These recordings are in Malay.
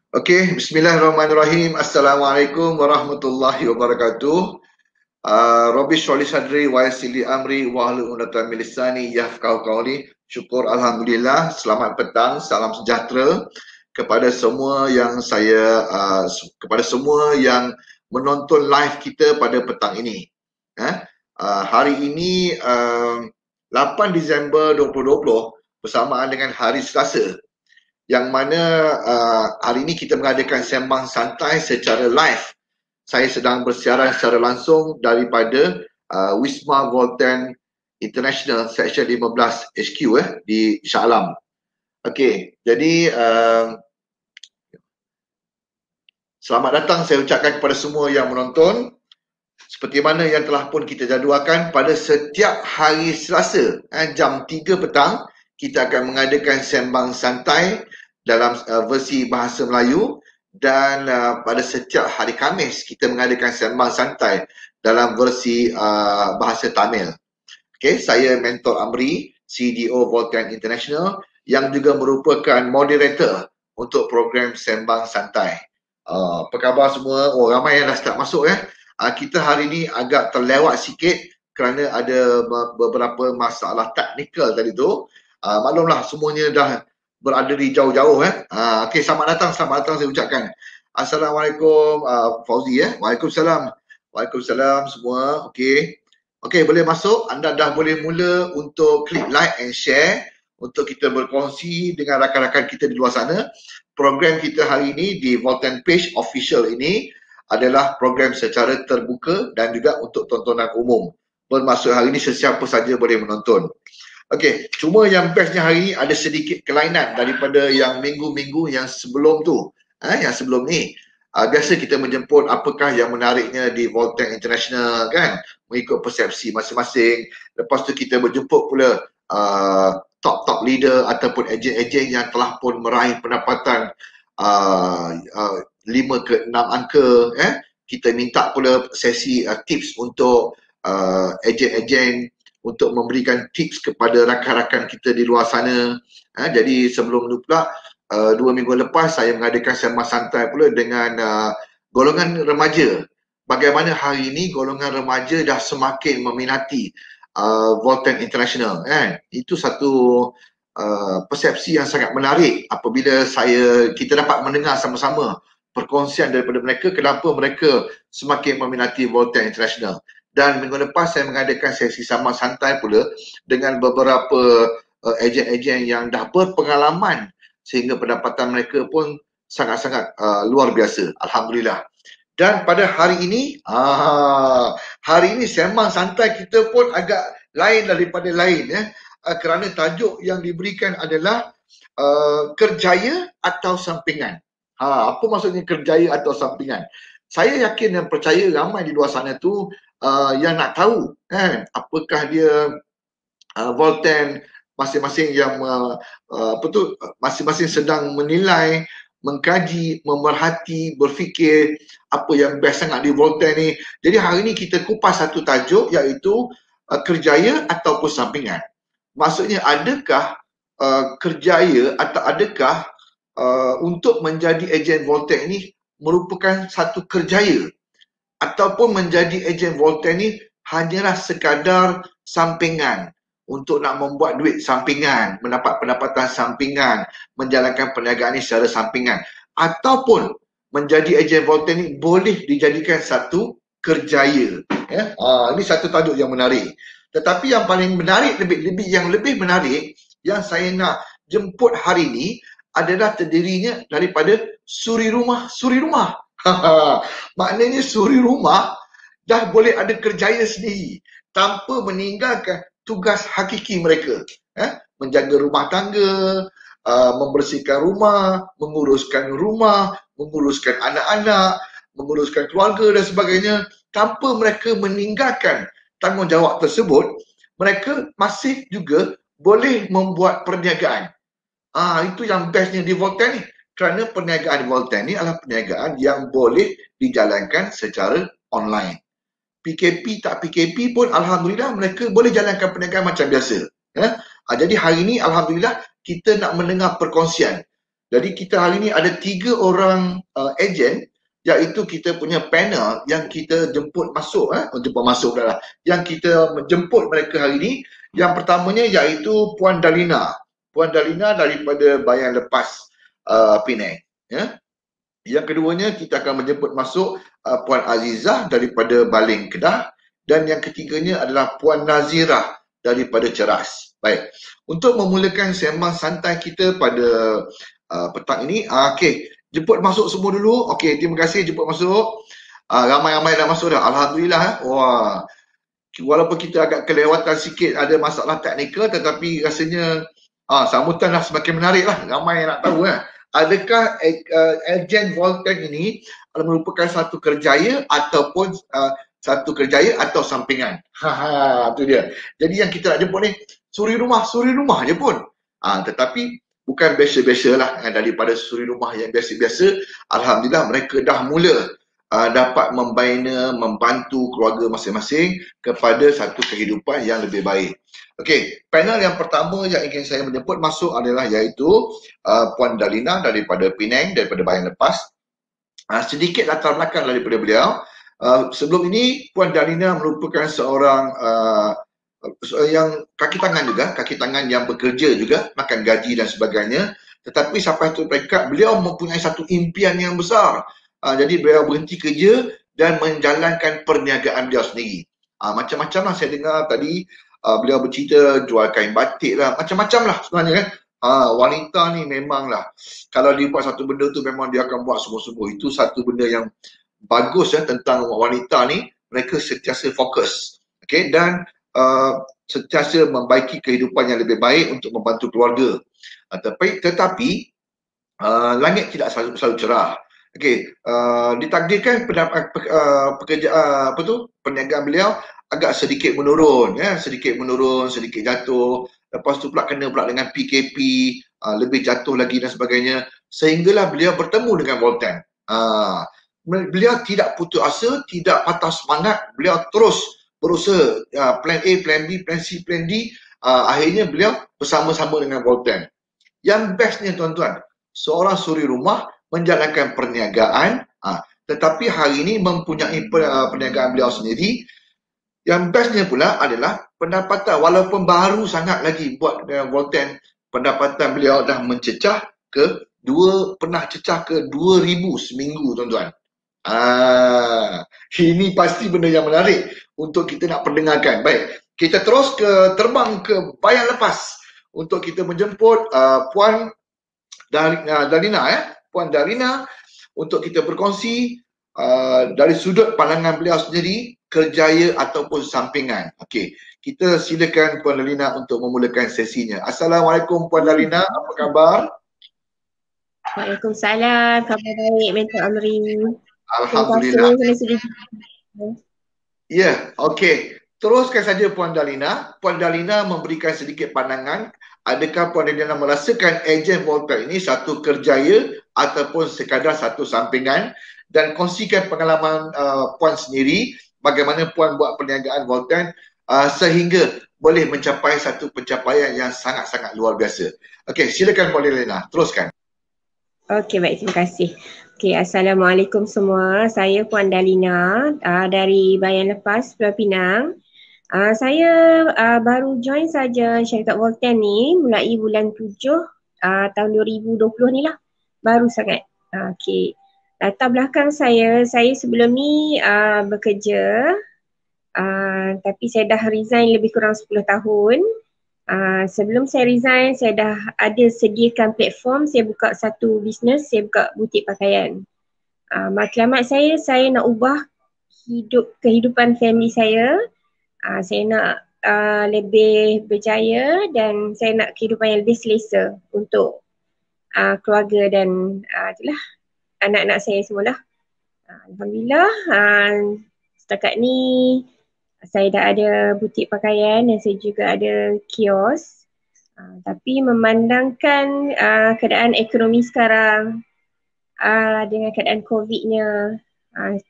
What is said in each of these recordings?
Okey, bismillahirrahmanirrahim. Assalamualaikum warahmatullahi wabarakatuh. Rabbi shrah li sadri wa yassir li amri wahlul 'uqdatam min lisani yafqahu qawli. Syukur alhamdulillah. Selamat petang, salam sejahtera kepada semua kepada semua yang menonton live kita pada petang ini. Hari ini 8 Disember 2020 bersamaan dengan hari Selasa, yang mana hari ini kita mengadakan sembang santai secara live. Saya sedang bersiaran secara langsung daripada Wisma Volten International Section 15 HQ di Shah Alam. Okey, jadi selamat datang saya ucapkan kepada semua yang menonton. Seperti mana yang telah pun kita jadualkan, pada setiap hari Selasa jam 3 petang kita akan mengadakan sembang santai dalam versi bahasa Melayu, dan pada setiap hari Khamis kita mengadakan sembang santai dalam versi bahasa Tamil. Okay, saya Mentor Amri, CDO Volten International, yang juga merupakan moderator untuk program sembang santai. Apa khabar semua? Oh, ramai yang dah start masuk kita hari ni agak terlewat sikit kerana ada beberapa masalah teknikal tadi tu. Maklumlah, semuanya dah berada di jauh-jauh. Okey, selamat datang saya ucapkan. Assalamualaikum Fauzi. Waalaikumsalam. Waalaikumsalam semua. Okey, boleh masuk. Anda dah boleh mula untuk klik like and share untuk kita berkongsi dengan rakan-rakan kita di luar sana. Program kita hari ini di Volten Page Official ini adalah program secara terbuka dan juga untuk tontonan umum. Bermaksud hari ini sesiapa saja boleh menonton. Okey, cuma yang bestnya hari ini ada sedikit kelainan daripada yang minggu-minggu yang sebelum tu. Yang sebelum ni. Biasa kita menjemput apakah yang menariknya di Volten International kan, mengikut persepsi masing-masing. Lepas tu kita berjemput pula top-top leader ataupun ejen-ejen yang telah pun meraih pendapatan 5 ke 6 angka. Kita minta pula sesi tips untuk ejen-ejen untuk memberikan tips kepada rakan-rakan kita di luar sana. Jadi sebelum itu pula 2 minggu lepas saya mengadakan sembang santai pula dengan golongan remaja. Bagaimana hari ini golongan remaja dah semakin meminati Volten International Itu satu persepsi yang sangat menarik apabila kita dapat mendengar sama-sama perkongsian daripada mereka kenapa mereka semakin meminati Volten International. Dan minggu lepas saya mengadakan sesi sembang santai pula dengan beberapa ejen-ejen yang dah berpengalaman sehingga pendapatan mereka pun sangat-sangat luar biasa. Alhamdulillah. Dan pada hari ini sembang santai kita pun agak lain daripada lain kerana tajuk yang diberikan adalah kerjaya atau sampingan. Apa maksudnya kerjaya atau sampingan? Saya yakin dan percaya ramai di luar sana tu yang nak tahu apakah dia Volten masing-masing yang masing-masing sedang menilai, mengkaji, memerhati, berfikir apa yang best sangat di Volten ni. Jadi hari ni kita kupas satu tajuk iaitu kerjaya ataupun sampingan. Maksudnya adakah kerjaya atau adakah untuk menjadi ejen Volten ni merupakan satu kerjaya ataupun menjadi ejen Volten ni hanyalah sekadar sampingan untuk nak membuat duit sampingan, mendapat pendapatan sampingan, menjalankan perniagaan ini secara sampingan, ataupun menjadi ejen Volten ini boleh dijadikan satu kerjaya. Ini satu tajuk yang menarik. Tetapi yang paling menarik, yang lebih menarik yang saya nak jemput hari ini adalah terdirinya daripada suri rumah. Maknanya suri rumah dah boleh ada kerjaya sendiri tanpa meninggalkan tugas hakiki mereka. Menjaga rumah tangga, membersihkan rumah, menguruskan anak-anak, menguruskan keluarga dan sebagainya. Tanpa mereka meninggalkan tanggungjawab tersebut, mereka masih juga boleh membuat perniagaan. Itu yang bestnya di Volten ni. Kerana perniagaan di Volten ni adalah perniagaan yang boleh dijalankan secara online. PKP tak PKP pun alhamdulillah mereka boleh jalankan perniagaan macam biasa. Jadi hari ini alhamdulillah kita nak mendengar perkongsian Jadi kita hari ni ada 3 orang ejen, iaitu kita punya panel yang kita jemput masuk, jemput masuk dah lah, yang kita menjemput mereka hari ni. Yang pertamanya iaitu Puan Dalina. Puan Dalina daripada Bayan Lepas Penang. Ya. Yang keduanya kita akan menjemput masuk Puan Azizah daripada Baling Kedah, dan yang ketiganya adalah Puan Nazirah daripada Ceras. Baik, untuk memulakan sembang santai kita pada petang ini, okey, jemput masuk semua dulu. Okey, terima kasih jemput masuk. Ramai-ramai dah masuk dah, alhamdulillah. Wah, walaupun kita agak kelewatan sikit, ada masalah teknikal, tetapi rasanya sambutan dah semakin menarik lah. Ramai yang nak tahu adakah ejen Voltan ini merupakan satu kerjaya ataupun satu kerjaya atau sampingan. Tu dia. Jadi yang kita nak jemput ni suri rumah je pun. Tetapi bukan biasa-biasa lah. Daripada suri rumah yang biasa-biasa, alhamdulillah mereka dah mula dapat membina, membantu keluarga masing-masing kepada satu kehidupan yang lebih baik. Okey, panel yang pertama yang ingin saya menjemput masuk adalah iaitu Puan Dalina daripada Penang, daripada Bayan Lepas. Sedikit latar belakang daripada beliau. Sebelum ini, Puan Dalina merupakan seorang yang kaki tangan yang bekerja juga, makan gaji dan sebagainya. Tetapi sampai tu peringkat beliau mempunyai satu impian yang besar. Jadi beliau berhenti kerja dan menjalankan perniagaan beliau sendiri. Macam-macam lah saya dengar tadi. Beliau bercerita jual kain batik lah, macam-macam lah sebenarnya kan. Wanita ni memanglah, kalau dia buat satu benda tu memang dia akan buat sungguh-sungguh. Itu satu benda yang bagus tentang wanita ni, mereka sentiasa fokus, okay? Dan sentiasa membaiki kehidupan yang lebih baik untuk membantu keluarga. Tetapi langit tidak selalu cerah. Okey, ditakdirkan perniagaan beliau agak sedikit menurun, sedikit jatuh. Lepas tu pula kena pula dengan PKP, lebih jatuh lagi dan sebagainya. Sehinggalah beliau bertemu dengan Voltan. Beliau tidak putus asa, tidak patah semangat. Beliau terus berusaha, plan A, plan B, plan C, plan D. Akhirnya beliau bersama-sama dengan Voltan. Yang bestnya tuan-tuan, seorang suri rumah menjalankan perniagaan, tetapi hari ini mempunyai perniagaan beliau sendiri. Yang bestnya pula adalah pendapatan, walaupun baru sangat lagi buat dengan Voltan, pendapatan beliau dah mencecah ke pernah cecah ke 2,000 seminggu tuan-tuan. Ini pasti benda yang menarik untuk kita nak perdengarkan. Baik, kita terus terbang ke Bayan Lepas untuk kita menjemput Puan Dalina, Puan Dalina, untuk kita berkongsi dari sudut pandangan beliau sendiri, kerjaya ataupun sampingan. Okey, kita silakan Puan Dalina untuk memulakan sesinya. Assalamualaikum Puan Dalina, apa khabar? Waalaikumsalam, khabar baik Mentor Amri. Alhamdulillah. Ya, okey. Teruskan saja Puan Dalina. Puan Dalina memberikan sedikit pandangan. Adakah Puan Dalina merasakan ejen Voltan ini satu kerjaya ataupun sekadar satu sampingan? Dan kongsikan pengalaman Puan sendiri, bagaimana Puan buat perniagaan Voltan sehingga boleh mencapai satu pencapaian yang sangat-sangat luar biasa. Okey, silakan Puan Dalina, teruskan. Okey, baik, terima kasih. Okey, Assalamualaikum semua. Saya Puan Dalina dari Bayan Lepas, Pulau Pinang. Saya baru join saja syarikat Voltan ni mulai bulan 7 tahun 2020 ni lah. Baru sangat. Okey. Latar belakang saya sebelum ni bekerja, tapi saya dah resign lebih kurang 10 tahun. Sebelum saya resign, saya dah ada sediakan platform, saya buka satu bisnes, saya buka butik pakaian. Matlamat saya nak ubah kehidupan family saya. Saya nak lebih berjaya dan saya nak kehidupan yang lebih selesa untuk keluarga dan itulah anak-anak saya semualah. Alhamdulillah, setakat ni saya dah ada butik pakaian dan saya juga ada kios. Tapi memandangkan keadaan ekonomi sekarang dengan keadaan COVID-nya,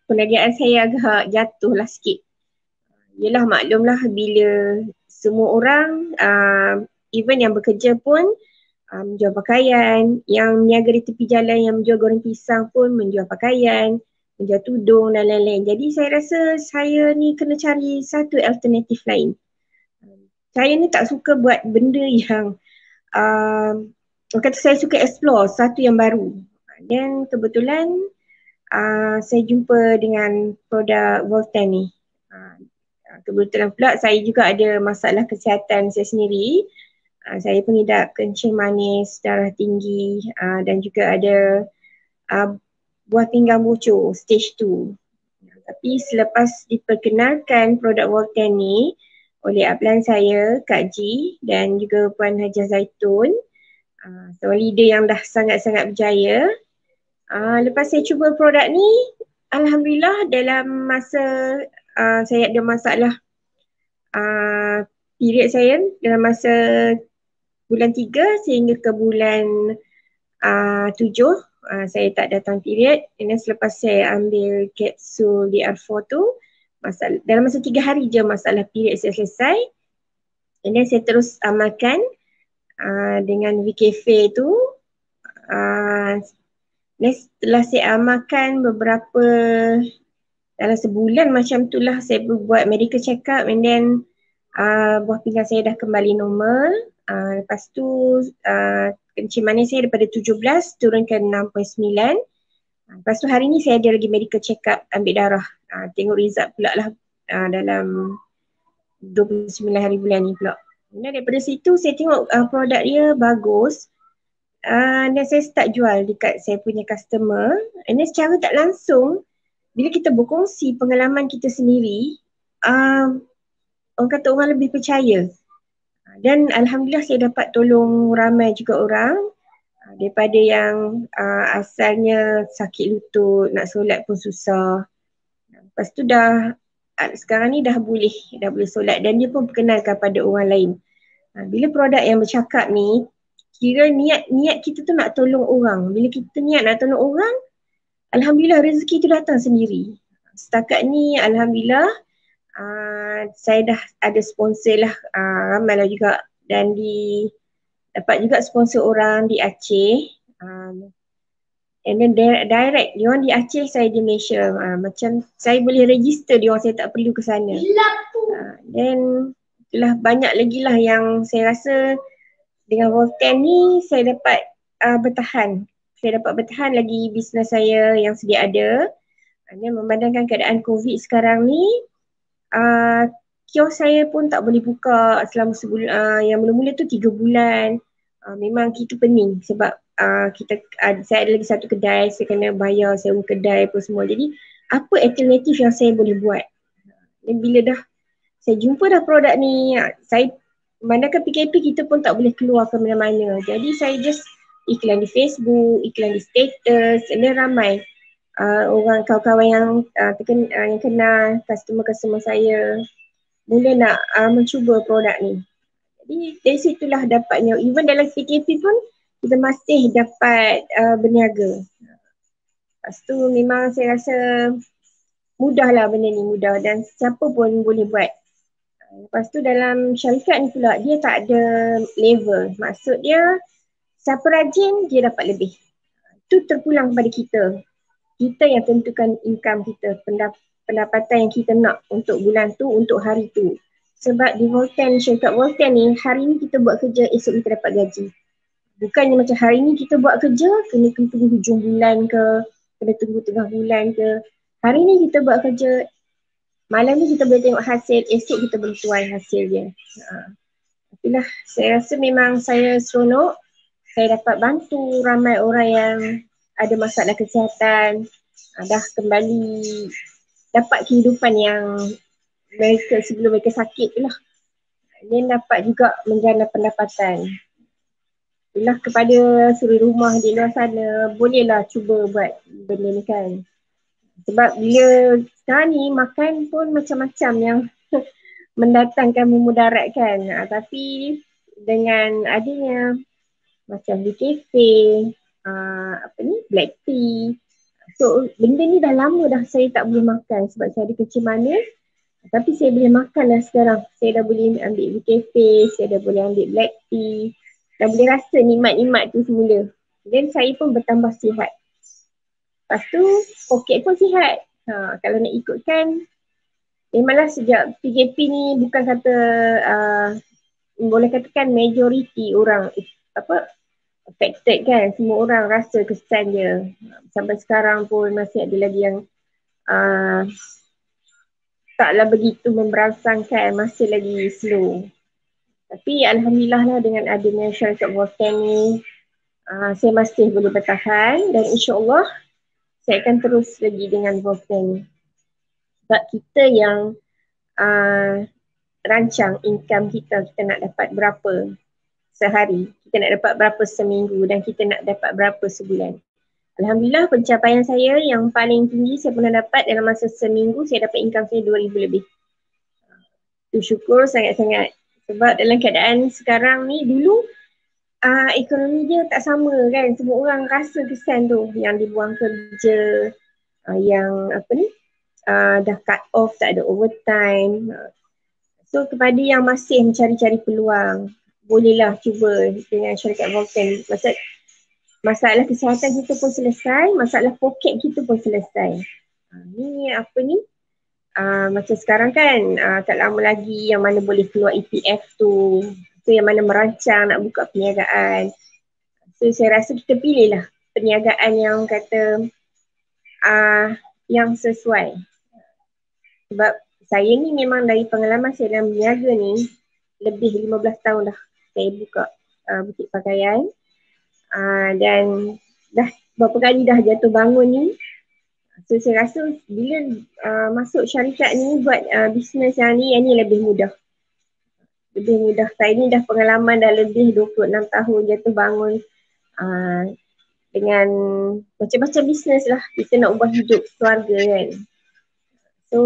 perniagaan saya agak jatuh lah sikit. Yelah, maklumlah bila semua orang, even yang bekerja pun menjual pakaian, yang niaga di tepi jalan yang menjual goreng pisang pun menjual pakaian, menjual tudung dan lain-lain. Jadi saya rasa saya ni kena cari satu alternatif lain. Saya ni tak suka buat benda yang orang kata saya suka explore satu yang baru. Dan kebetulan saya jumpa dengan produk Voltan ni. Kebetulan pula saya juga ada masalah kesihatan saya sendiri. Saya pengidap kencing manis, darah tinggi dan juga ada buah pinggang bocor stage 2. Tapi selepas diperkenalkan produk Voltan ni oleh upline saya, Kak Ji dan juga Puan Hajah Zaitun, seorang leader yang dah sangat-sangat berjaya. Lepas saya cuba produk ni, alhamdulillah dalam masa saya ada masalah period saya dalam masa bulan 3 sehingga ke bulan 7 saya tak datang period. Dan selepas saya ambil kapsul DR4 tu, dalam masa 3 hari je masalah period saya selesai. Dan saya terus amalkan dengan VKF tu. Dan setelah saya amalkan beberapa, dalam sebulan macam tu lah saya buat medical check up, and then buah pinggang saya dah kembali normal. Lepas tu kencing manis saya daripada 17 turun ke 6.9. Lepas tu hari ni saya ada lagi medical check up, ambil darah. Tengok result pula lah dalam 29 hari bulan ni pula. Dan daripada situ saya tengok produk dia bagus. Dan saya start jual dekat saya punya customer. And then secara tak langsung, bila kita berkongsi pengalaman kita sendiri, orang kata orang lebih percaya. Dan alhamdulillah saya dapat tolong ramai juga orang. Daripada yang asalnya sakit lutut, nak solat pun susah. Lepas tu sekarang ni dah boleh solat, dan dia pun perkenalkan pada orang lain. Bila produk yang bercakap ni, kira niat kita tu nak tolong orang. Bila kita niat nak tolong orang, alhamdulillah rezeki tu datang sendiri. Setakat ni alhamdulillah saya dah ada sponsor lah, ramai lah juga, dan dapat juga sponsor orang di Aceh, and then direct diorang di Aceh, saya di Malaysia. Macam saya boleh register diorang, saya tak perlu ke sana. Dan itulah banyak lagi lah yang saya rasa dengan Voltan ni saya dapat bertahan. Saya dapat bertahan lagi bisnes saya yang sedia ada. Dan memandangkan keadaan COVID sekarang ni, kios saya pun tak boleh buka selama sebulan. Yang mula-mula tu 3 bulan. Memang kita pening sebab saya ada lagi satu kedai, saya kena bayar sewa kedai apa semua. Jadi apa alternatif yang saya boleh buat? Dan bila dah saya jumpa dah produk ni, saya memandangkan PKP kita pun tak boleh keluar ke mana-mana. Jadi saya just iklan di Facebook, iklan di status, dan ramai orang kawan-kawan yang yang kenal, customer saya mula nak mencuba produk ni. Jadi dari situlah dapatnya, even dalam PKP pun kita masih dapat berniaga. Lepas tu memang saya rasa mudah lah benda ni, mudah, dan siapa pun boleh buat. Lepas tu dalam syarikat ni pula, dia tak ada level. Maksud dia siapa rajin dia dapat lebih. Itu terpulang kepada kita. Kita yang tentukan income kita, pendapatan yang kita nak untuk bulan tu, untuk hari tu. Sebab di Voltan, syarikat Voltan ni, hari ni kita buat kerja, esok kita dapat gaji. Bukannya macam hari ni kita buat kerja, kena tunggu hujung bulan ke, kena tunggu tengah bulan ke. Hari ni kita buat kerja, malam ni kita boleh tengok hasil, esok kita boleh tuai hasil dia. Itulah, saya rasa memang saya seronok. Saya dapat bantu ramai orang yang ada masalah kesihatan, dah kembali dapat kehidupan yang mereka sebelum mereka sakit tu lah. Dan dapat juga menjana pendapatan. Itulah kepada suri rumah di luar sana, bolehlah cuba buat benda ni kan. Sebab bila sekarang ni makan pun macam-macam yang mendatangkan memudaratkan. Tapi dengan adanya macam di kafe, black tea. So benda ni dah lama dah saya tak boleh makan sebab saya ada kencing manis. Tapi saya boleh makan lah sekarang. Saya dah boleh ambil di kafe, saya dah boleh ambil black tea. dah boleh rasa nikmat-nikmat tu semula. Dan saya pun bertambah sihat. Lepas tu poket pun sihat. Kalau nak ikutkan, memanglah sejak PKP ni bukan kata boleh katakan majoriti orang affected kan. Semua orang rasa kesan dia. Sampai sekarang pun masih ada lagi yang taklah begitu memberangsangkan, masih lagi slow. Tapi Alhamdulillah lah dengan adanya syarikat Volten ni, saya masih boleh bertahan dan insyaAllah saya akan terus lagi dengan Volten. Sebab kita yang rancang income kita nak dapat berapa sehari, kita nak dapat berapa seminggu dan kita nak dapat berapa sebulan. Alhamdulillah pencapaian saya yang paling tinggi saya pernah dapat dalam masa seminggu, saya dapat income saya 2,000 lebih. Tu syukur sangat-sangat. Sebab dalam keadaan sekarang ni, dulu ekonomi dia tak sama kan. Semua orang rasa kesan tu, yang dibuang kerja, yang dah cut off, tak ada overtime. So kepada yang masih mencari-cari peluang, bolehlah cuba dengan syarikat Volten. Masalah kesihatan kita pun selesai, masalah poket kita pun selesai. Ni macam sekarang kan, tak lama lagi yang mana boleh keluar EPF tu yang mana merancang nak buka perniagaan. So saya rasa kita pilihlah perniagaan yang kata yang sesuai. Sebab saya ni memang dari pengalaman saya dalam berniaga ni, lebih 15 tahun dah saya buka butik pakaian. Dan dah berapa kali dah jatuh bangun ni. So saya rasa bila masuk syarikat ni buat bisnes yang ni lebih mudah. Lebih mudah. Saya ni dah pengalaman dah lebih 26 tahun jatuh bangun dengan macam-macam bisnes lah. Kita nak ubah hidup keluarga kan. So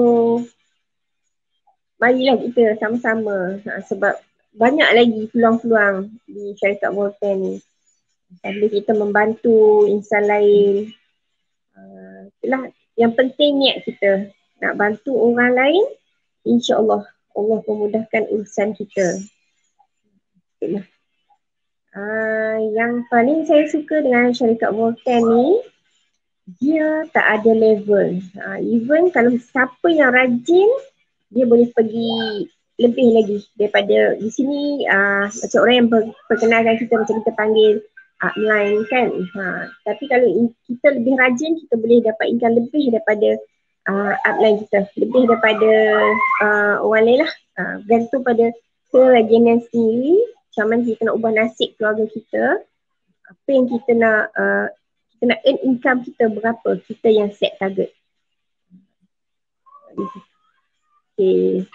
marilah kita sama-sama sebab banyak lagi peluang-peluang di syarikat Volten ni. Sambil kita membantu insan lain. Itulah yang penting niat kita. Nak bantu orang lain, insya-Allah Allah memudahkan urusan kita. Itulah. Yang paling saya suka dengan syarikat Volten ni, dia tak ada level. Even kalau siapa yang rajin, dia boleh pergi lebih lagi daripada di sini. Macam orang yang perkenalkan kita, macam kita panggil upline kan. Tapi kalau kita lebih rajin, kita boleh dapat income lebih daripada upline kita, lebih daripada orang lain lah. Bergantung pada kerajinan sendiri, macam mana kita nak ubah nasib keluarga kita, apa yang kita nak earn income kita berapa, kita yang set target. Okay.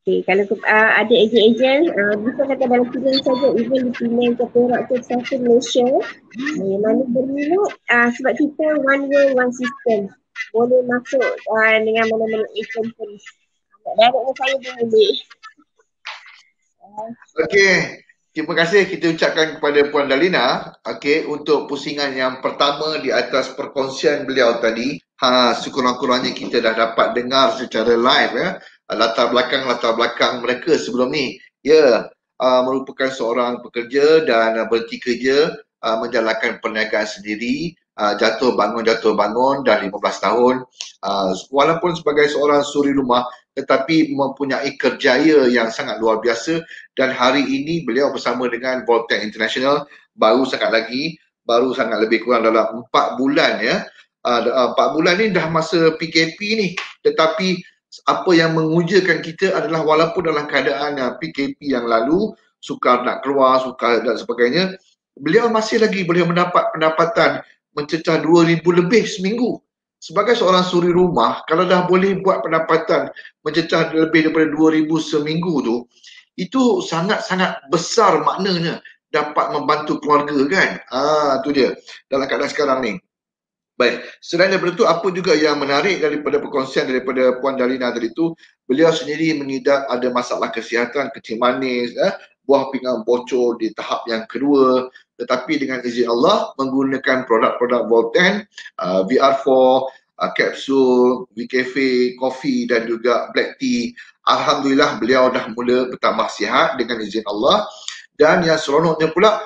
Okay, kalau ada ejen-ejen, bisa kata dalam pilihan saja, even di Penang ke Perak ke satu Malaysia, mana berminat, sebab kita one world, one system. Boleh masuk dengan mana-mana ejen pun. Direct saya pun boleh. Okay, terima kasih kita ucapkan kepada Puan Dalina, untuk pusingan yang pertama di atas perkongsian beliau tadi. Sekurang-kurangnya kita dah dapat dengar secara live latar belakang mereka sebelum ni. Merupakan seorang pekerja dan berhenti kerja, menjalankan perniagaan sendiri, jatuh bangun dah 15 tahun. Walaupun sebagai seorang suri rumah, tetapi mempunyai kerjaya yang sangat luar biasa. Dan hari ini beliau bersama dengan Volten International baru sangat lebih kurang dalam 4 bulan 4 bulan ni dah masa PKP ni. Tetapi apa yang mengujakan kita adalah walaupun dalam keadaan PKP yang lalu, sukar nak keluar, sukar dan sebagainya, beliau masih lagi boleh mendapat pendapatan mencecah 2,000 lebih seminggu. Sebagai seorang suri rumah, kalau dah boleh buat pendapatan mencecah lebih daripada 2,000 seminggu tu, itu sangat-sangat besar maknanya dapat membantu keluarga kan. Tu dia dalam keadaan sekarang ni. Baik, selain daripada itu, apa juga yang menarik daripada perkongsian daripada Puan Dalina tadi itu, beliau sendiri mengidap ada masalah kesihatan, kecil manis, buah pinggang bocor di tahap yang kedua. Tetapi dengan izin Allah, menggunakan produk-produk Volten, VR4, kapsul, VKF, kopi dan juga black tea, Alhamdulillah beliau dah mula bertambah sihat dengan izin Allah. Dan yang seronoknya pula,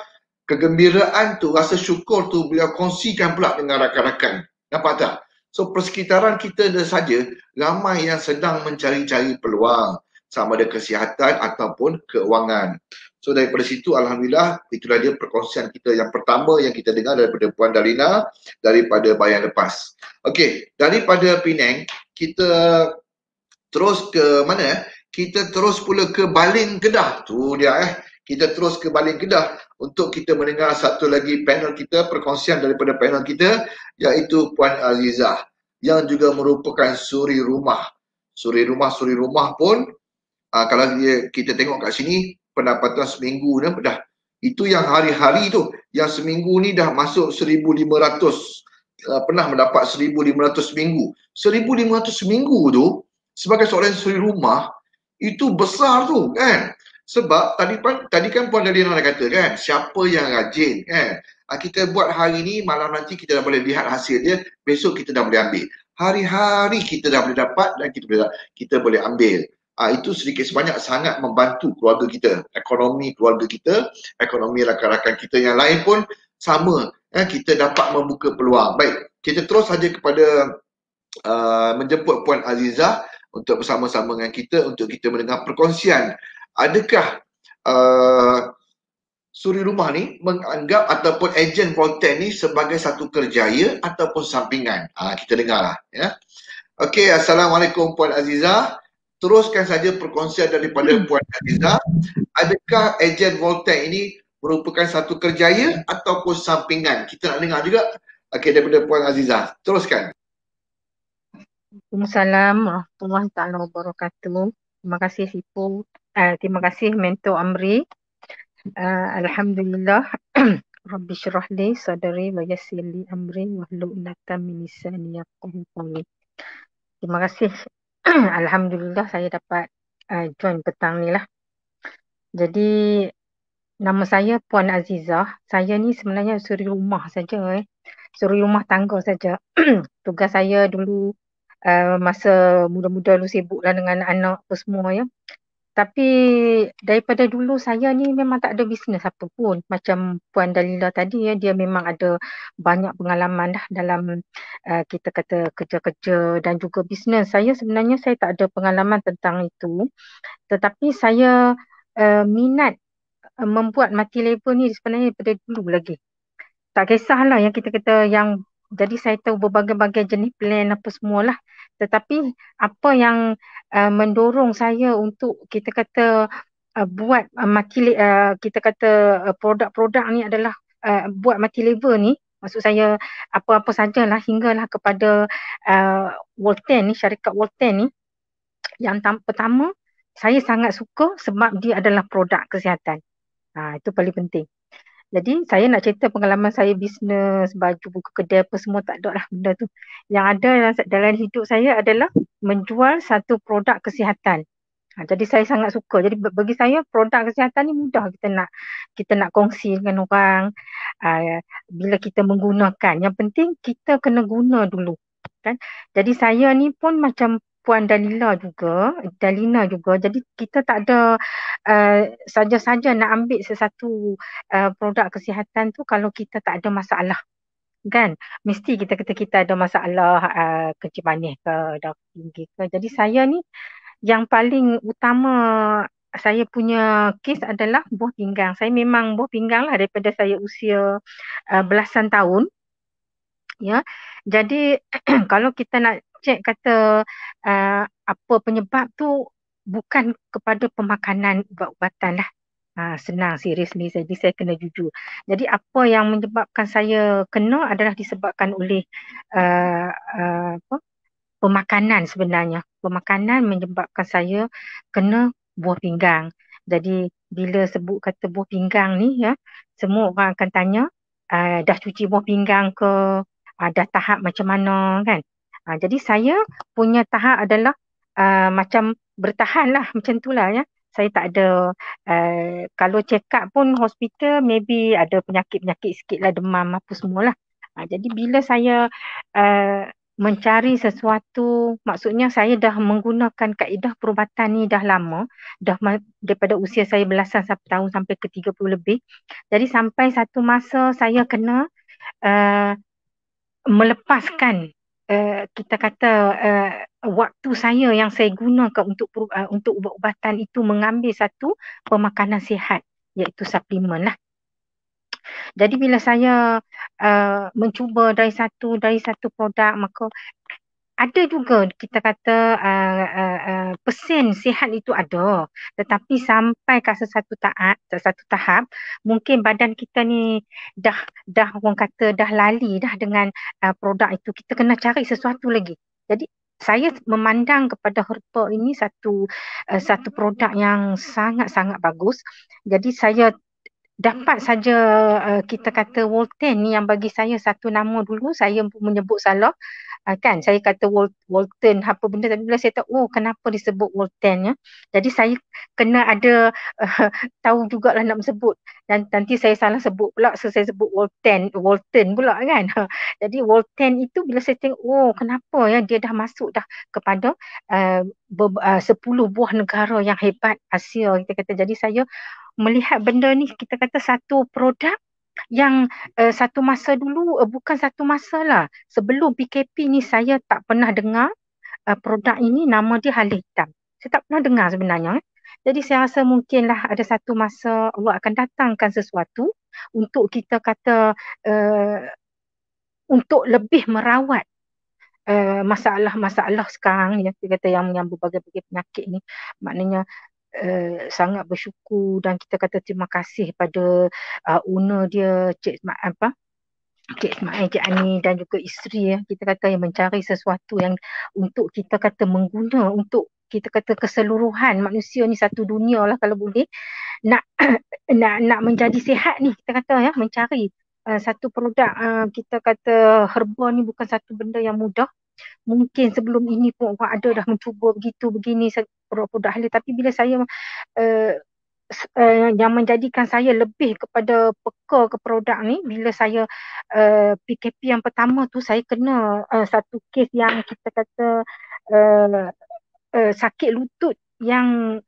kegembiraan tu, rasa syukur tu beliau kongsikan pula dengan rakan-rakan. Nampak tak? So persekitaran kita saja ramai yang sedang mencari-cari peluang, sama ada kesihatan ataupun keuangan. So daripada situ Alhamdulillah, itulah dia perkongsian kita yang pertama yang kita dengar daripada Puan Dalina daripada Bayan Lepas. Okey, daripada Penang kita terus ke mana? Kita terus pula ke Baling Kedah. Tu dia Kita terus ke Baling Kedah untuk kita mendengar satu lagi panel kita, perkongsian daripada panel kita, iaitu Puan Azizah yang juga merupakan suri rumah. Suri rumah pun kalau kita tengok kat sini, pendapatan seminggu ni dah, itu yang hari-hari tu, yang seminggu ni dah masuk 1,500, pernah mendapat 1,500 seminggu. 1,500 seminggu tu sebagai seorang suri rumah itu besar tu kan. Sebab tadi kan Puan Dalina dah kata kan, siapa yang rajin kan, kita buat hari ni, malam nanti kita dah boleh lihat hasil dia, besok kita dah boleh ambil. Hari-hari kita dah boleh dapat dan kita boleh ambil. Itu sedikit sebanyak sangat membantu keluarga kita, ekonomi keluarga kita, ekonomi rakan-rakan kita yang lain pun sama. Kita dapat membuka peluang. Baik, kita terus saja kepada menjemput Puan Azizah untuk bersama-sama dengan kita untuk kita mendengar perkongsian. Adakah suri rumah ni menganggap ataupun ejen Volten ni sebagai satu kerjaya ataupun sampingan? Kita dengarlah ya. Okey, Assalamualaikum Puan Azizah. Teruskan saja perkongsian daripada Puan Azizah. Adakah ejen Volten ini merupakan satu kerjaya ataupun sampingan? Kita nak dengar juga. Okey, daripada Puan Azizah. Teruskan. Assalamualaikum warahmatullahi taala wabarakatuh. Terima kasih Sipu. Terima kasih Mentor Amri. Alhamdulillah. Rabbi syrah li sadri wa yassir li amri wahlul 'uqdatam min lisani yafqahu qawli. Terima kasih. Alhamdulillah saya dapat join petang ni lah. Jadi nama saya Puan Azizah. Saya ni sebenarnya suri rumah saja. Suri rumah tangga saja. Tugas saya dulu masa muda-muda dulu sibuklah dengan anak apa semua ya. Tapi daripada dulu saya ni memang tak ada bisnes apa pun. Macam Puan Dalila tadi ya, dia memang ada banyak pengalaman dah dalam kita kata kerja-kerja dan juga bisnes. Saya sebenarnya saya tak ada pengalaman tentang itu. Tetapi saya minat membuat mati labor ni sebenarnya daripada dulu lagi. Tak kisahlah yang kita kata yang, jadi saya tahu berbagai-bagai jenis plan apa semualah. Tetapi apa yang mendorong saya untuk kita kata buat kita kata produk-produk ni adalah buat mati labor ni, maksud saya apa-apa sajalah hinggalah kepada Volten ni, syarikat Volten ni. Yang pertama, saya sangat suka sebab dia adalah produk kesihatan. Itu paling penting. Jadi saya nak cerita pengalaman saya bisnes, baju, buka kedai apa semua tak ada lah benda tu. Yang ada dalam hidup saya adalah menjual satu produk kesihatan. Jadi saya sangat suka. Jadi bagi saya produk kesihatan ni mudah kita nak kongsi dengan orang. Bila kita menggunakan, yang penting kita kena guna dulu. Kan? Jadi saya ni pun macam Puan Dalina juga. Jadi kita tak ada saja-saja nak ambil sesuatu produk kesihatan tu kalau kita tak ada masalah. Kan? Mesti kita kata kita ada masalah kencing manis ke, darah tinggi ke. Jadi saya ni yang paling utama saya punya kes adalah buah pinggang. Saya memang buah pinggang lah daripada saya usia belasan tahun. Ya, jadi kalau kita nak cek kata apa penyebab tu, bukan kepada pemakanan ubat-ubatan lah. Senang, seriously. Jadi saya kena jujur. Jadi apa yang menyebabkan saya kena adalah disebabkan oleh pemakanan sebenarnya. Pemakanan menyebabkan saya kena buah pinggang. Jadi bila sebut kata buah pinggang ni ya, semua orang akan tanya dah cuci buah pinggang ke, dah tahap macam mana kan. Jadi saya punya tahap adalah macam bertahan lah macam tu lah ya. Saya tak ada, kalau check up pun hospital maybe ada penyakit-penyakit sikit lah, demam apa semualah. Jadi bila saya mencari sesuatu, maksudnya saya dah menggunakan kaedah perubatan ni dah lama, daripada usia saya belasan tahun sampai ke 30 lebih. Jadi sampai satu masa saya kena uh, melepaskan kita kata waktu saya yang saya gunakan untuk ubat-ubatan itu mengambil satu pemakanan sihat, iaitu suplemen lah. Jadi bila saya mencuba dari satu produk, maka ada juga kita kata persen sihat itu ada, tetapi sampai ke satu tahap mungkin badan kita ni dah orang kata dah lali dah dengan produk itu, kita kena cari sesuatu lagi. Jadi saya memandang kepada herba ini satu produk yang sangat-sangat bagus. Jadi saya dapat saja kita kata Volten ni yang bagi saya satu nama dulu, saya menyebut salah. Kan saya kata Volten apa benda, tapi bila saya tahu kenapa disebut Volten ya. Jadi saya kena ada tahu jugalah nak sebut, dan nanti saya salah sebut pula, so saya sebut Volten pula kan. Jadi Volten itu bila saya tengok kenapa ya dia dah masuk dah kepada 10 buah negara yang hebat Asia kita kata. Jadi saya melihat benda ni kita kata satu produk yang satu masa dulu, bukan satu masa lah, sebelum PKP ni saya tak pernah dengar produk ini, nama dia Halih Hitam. Saya tak pernah dengar sebenarnya. Jadi saya rasa mungkinlah ada satu masa Allah akan datangkan sesuatu untuk kita kata untuk lebih merawat masalah-masalah sekarang ya, kita kata yang berbagai-bagai penyakit ni. Maknanya sangat bersyukur dan kita kata terima kasih pada owner dia, Cik Ismail, Cik Ani dan juga isteri ya, kita kata yang mencari sesuatu yang untuk kita kata mengguna untuk kita kata keseluruhan manusia ni, satu dunia lah kalau boleh nak nak menjadi sihat ni, kita kata ya, mencari satu produk kita kata herba ni bukan satu benda yang mudah. Mungkin sebelum ini pun orang ada dah mencuba begini produk-produk halal, tapi bila saya yang menjadikan saya lebih kepada peka ke produk ni, bila saya PKP yang pertama tu saya kena satu kes yang kita kata sakit lutut yang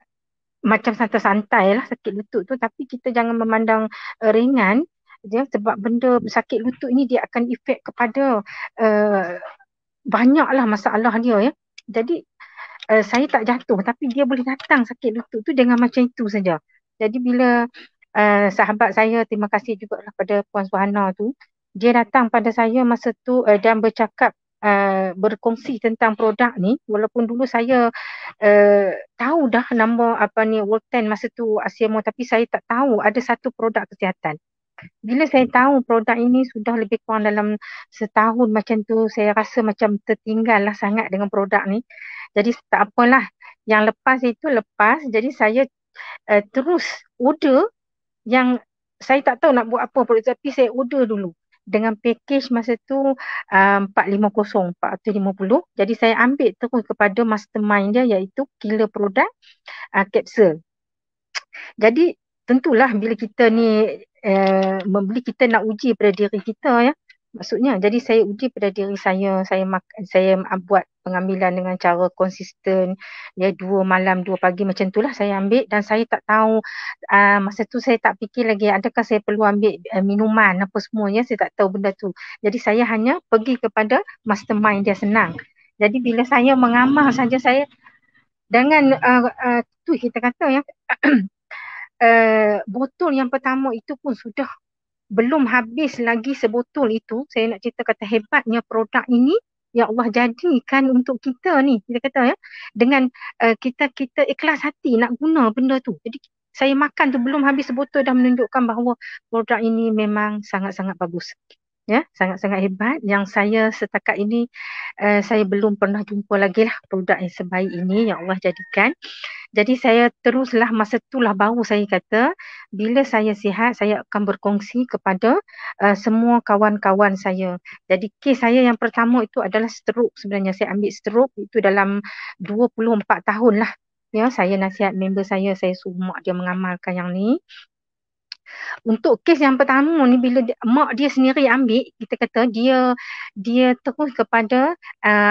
macam santai-santai lah sakit lutut tu, tapi kita jangan memandang ringan je, sebab benda sakit lutut ni dia akan efek kepada banyaklah masalah dia ya. Jadi saya tak jatuh, tapi dia boleh datang sakit lutut tu dengan macam itu saja. Jadi bila sahabat saya, terima kasih juga pada Puan Suhana tu, dia datang pada saya masa tu dan bercakap berkongsi tentang produk ni, walaupun dulu saya tahu dah nama apa ni Volten masa tu Asiamo, tapi saya tak tahu ada satu produk kesihatan. Bila saya tahu produk ini sudah lebih kurang dalam setahun macam tu, saya rasa macam tertinggal lah sangat dengan produk ni. Jadi tak apalah, yang lepas itu lepas, jadi saya terus order yang saya tak tahu nak buat apa produk, tapi saya order dulu dengan package masa tu 450, 450. Jadi saya ambil terus kepada mastermind dia, iaitu Killer Product Capsule. Jadi tentulah bila kita ni membeli, kita nak uji pada diri kita ya. Maksudnya, jadi saya uji pada diri saya buat pengambilan dengan cara konsisten ya, 2 malam 2 pagi macam itulah saya ambil, dan saya tak tahu masa tu saya tak fikir lagi adakah saya perlu ambil minuman apa semua ya, saya tak tahu benda tu. Jadi saya hanya pergi kepada mastermind dia, senang. Jadi bila saya mengamal saja, saya dengan tu kita kata ya botol yang pertama itu pun sudah belum habis lagi sebotol itu. Saya nak cerita kata hebatnya produk ini, ya Allah jadikan untuk kita ni, kita kata ya, dengan kita ikhlas hati nak guna benda tu. Jadi saya makan tu belum habis sebotol dah menunjukkan bahawa produk ini memang sangat-sangat bagus. Ya, sangat-sangat hebat, yang saya setakat ini saya belum pernah jumpa lagi lah produk yang sebaik ini, yang Allah jadikan. Jadi saya teruslah, masa itulah baru saya kata bila saya sihat saya akan berkongsi kepada semua kawan-kawan saya. Jadi kes saya yang pertama itu adalah stroke. Sebenarnya saya ambil stroke itu dalam 24 tahun lah. Ya, saya nasihat member saya suruh mak dia mengamalkan yang ni. Untuk kes yang pertama ni, bila mak dia sendiri ambil, kita kata dia terus kepada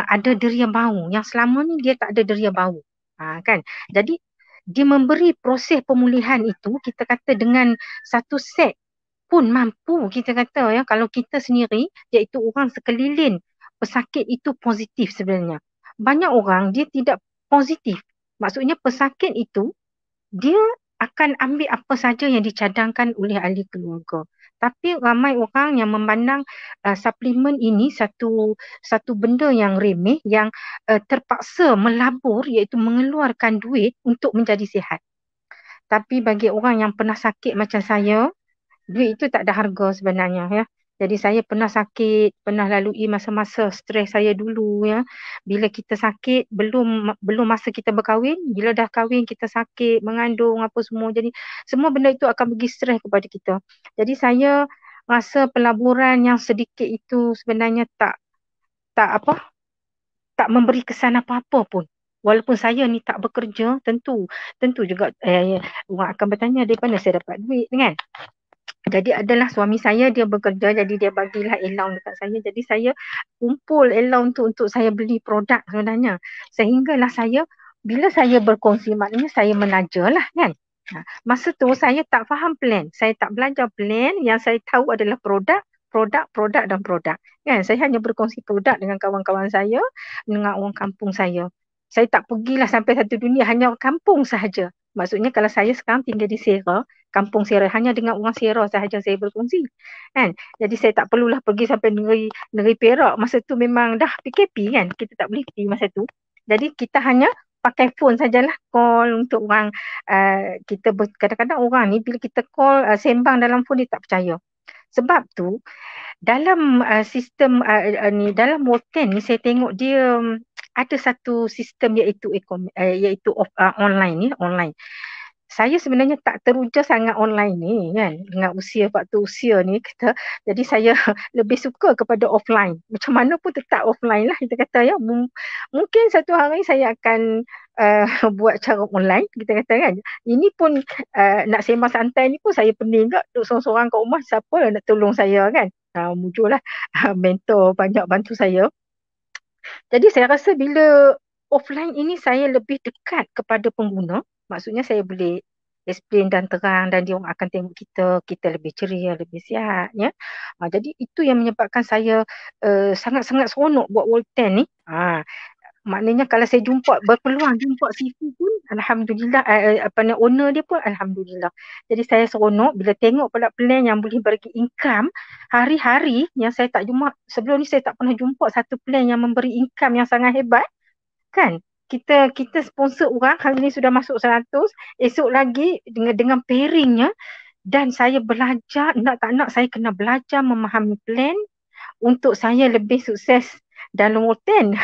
ada deria bau, yang selama ni dia tak ada deria bau. Kan? Jadi dia memberi proses pemulihan itu, kita kata dengan satu set pun mampu, kita kata ya, kalau kita sendiri, iaitu orang sekeliling pesakit itu positif sebenarnya. Banyak orang dia tidak positif. Maksudnya pesakit itu dia akan ambil apa saja yang dicadangkan oleh ahli keluarga. Tapi ramai orang yang memandang suplemen ini satu benda yang remeh, yang terpaksa melabur, iaitu mengeluarkan duit untuk menjadi sihat. Tapi bagi orang yang pernah sakit macam saya, duit itu tak ada harga sebenarnya, ya. Jadi saya pernah sakit, pernah lalui masa-masa stres saya dulu, ya. Bila kita sakit, belum masa kita berkahwin, bila dah kahwin kita sakit, mengandung apa semua. Jadi semua benda itu akan bagi stres kepada kita. Jadi saya rasa pelaburan yang sedikit itu sebenarnya tak memberi kesan apa-apa pun. Walaupun saya ni tak bekerja, tentu juga orang akan bertanya, dari mana saya dapat duit, kan? Jadi adalah suami saya, dia bekerja, jadi dia bagilah allowance dekat saya. Jadi saya kumpul allowance tu untuk saya beli produk sebenarnya. Sehinggalah saya, bila saya berkongsi, maknanya saya menaja lah, kan. Masa tu saya tak faham plan. Saya tak belajar plan. Yang saya tahu adalah produk dan produk. Kan? Saya hanya berkongsi produk dengan kawan-kawan saya, dengan orang kampung saya. Saya tak pergilah sampai satu dunia, hanya kampung sahaja. Maksudnya kalau saya sekarang tinggal di Sera, kampung Sera, hanya dengan orang Sera sahaja saya berkongsi. Kan? Jadi saya tak perlulah pergi sampai negeri Perak. Masa tu memang dah PKP, kan. Kita tak boleh pergi masa tu. Jadi kita hanya pakai phone sajalah, call untuk orang. Kadang-kadang orang ni bila kita call sembang dalam phone, dia tak percaya. Sebab tu dalam sistem ni, dalam World10 ni, saya tengok dia ada satu sistem iaitu online. Saya sebenarnya tak teruja sangat online ni, kan, dengan faktor usia ni kita. Jadi saya lebih suka kepada offline. Macam mana pun tetap offline lah, kita kata, ya. Mungkin satu hari saya akan buat cara online, kita kata, kan. Ini pun nak sembang santai ni pun saya pening tak duduk seorang-seorang kat rumah, siapa nak tolong saya, kan. Muncullah mentor banyak bantu saya. Jadi saya rasa bila offline ini saya lebih dekat kepada pengguna. Maksudnya saya boleh explain dan terang, dan dia orang akan tengok kita lebih ceria, lebih sihat, ya. Jadi itu yang menyebabkan saya sangat-sangat seronok buat World10 ni. Maknanya kalau saya berpeluang jumpa Sifu pun, alhamdulillah, owner dia pun alhamdulillah. Jadi saya seronok bila tengok pula plan yang boleh bagi income hari-hari, yang saya tak jumpa sebelum ni. Saya tak pernah jumpa satu plan yang memberi income yang sangat hebat, kan. Kita sponsor orang, hari ni sudah masuk 100, esok lagi dengan pairingnya. Dan saya belajar, nak tak nak saya kena belajar memahami plan untuk saya lebih sukses dalam World10.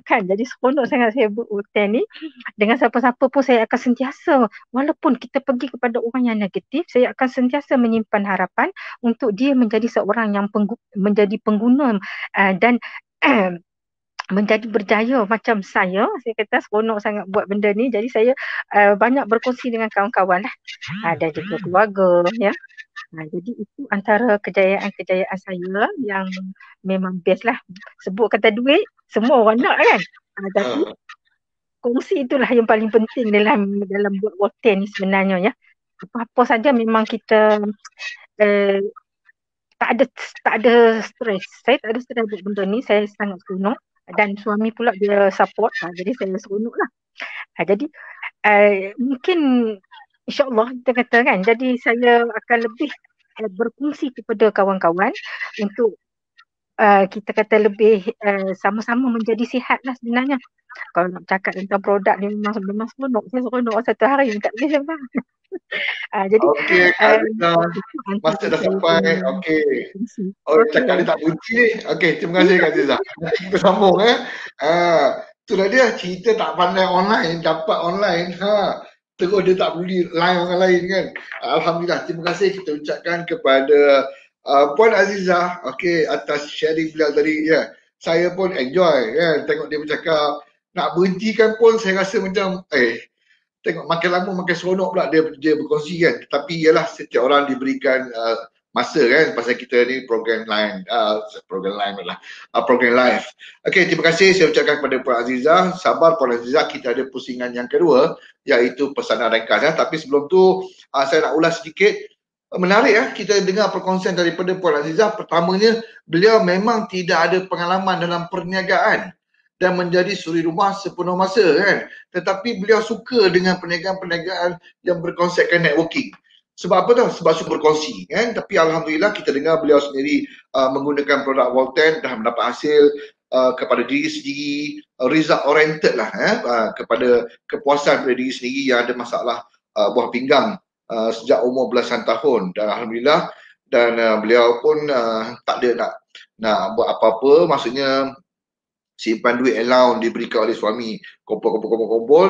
Kan, jadi seronok sangat saya buat World10 ni. Dengan siapa-siapa pun saya akan sentiasa, walaupun kita pergi kepada orang yang negatif, saya akan sentiasa menyimpan harapan untuk dia menjadi seorang yang menjadi pengguna dan menjadi berjaya macam saya. Saya kata seronok sangat buat benda ni. Jadi saya banyak berkongsi dengan kawan-kawan lah, dan juga keluarga, ya. Jadi itu antara kejayaan-kejayaan saya yang memang best lah. Sebut kata duit, semua orang nak, kan. Tapi kongsi itulah yang paling penting dalam buat World10 ni sebenarnya, ya. Apa-apa saja memang kita tak ada stres. Saya tak ada stres buat benda ni. Saya sangat seronok. Dan suami pula dia support. Jadi saya seronok lah. Jadi mungkin insyaAllah kita kata, kan. Jadi saya akan lebih berfungsi kepada kawan-kawan untuk kita kata lebih sama-sama menjadi sihat lah sebenarnya. Kalau nak cakap tentang produk ni memang seronok. Saya seronok satu hari tak boleh sembang. Jadi okey, masa dah sampai. Okey. Cakap dia tak berhenti ni. Okey, terima kasih Kak Aziza. Kita sambung, itulah dia, cerita tak pandai online, dapat online, terus dia tak beli line orang lain, kan. Alhamdulillah, terima kasih kita ucapkan kepada Puan Aziza, okey, atas sharing beliau tadi, ya. Saya pun enjoy, kan, tengok dia bercakap. Nak berhentikan pun saya rasa macam tengok makin lama makin seronok pula dia berkongsi kan. Tapi ialah setiap orang diberikan masa kan, pasal kita ni program line program live. Okey, terima kasih saya ucapkan kepada Puan Azizah. Sabar Puan Azizah, kita ada pusingan yang kedua iaitu pesanan ringkas ya. Tapi sebelum tu saya nak ulas sedikit. Menarik ya, kita dengar perkongsian daripada Puan Azizah. Pertamanya, beliau memang tidak ada pengalaman dalam perniagaan dan menjadi suri rumah sepenuh masa kan. Tetapi beliau suka dengan perniagaan-perniagaan yang berkonsepkan networking. Sebab apa tu? Sebab suka berkongsi kan. Tapi alhamdulillah kita dengar beliau sendiri menggunakan produk Volten dah mendapat hasil kepada diri sendiri, result oriented lah kepada kepuasan pada diri sendiri yang ada masalah buah pinggang sejak umur belasan tahun, dan alhamdulillah dan beliau pun tak ada nak buat apa-apa, maksudnya simpan duit allowance diberikan oleh suami, kumpul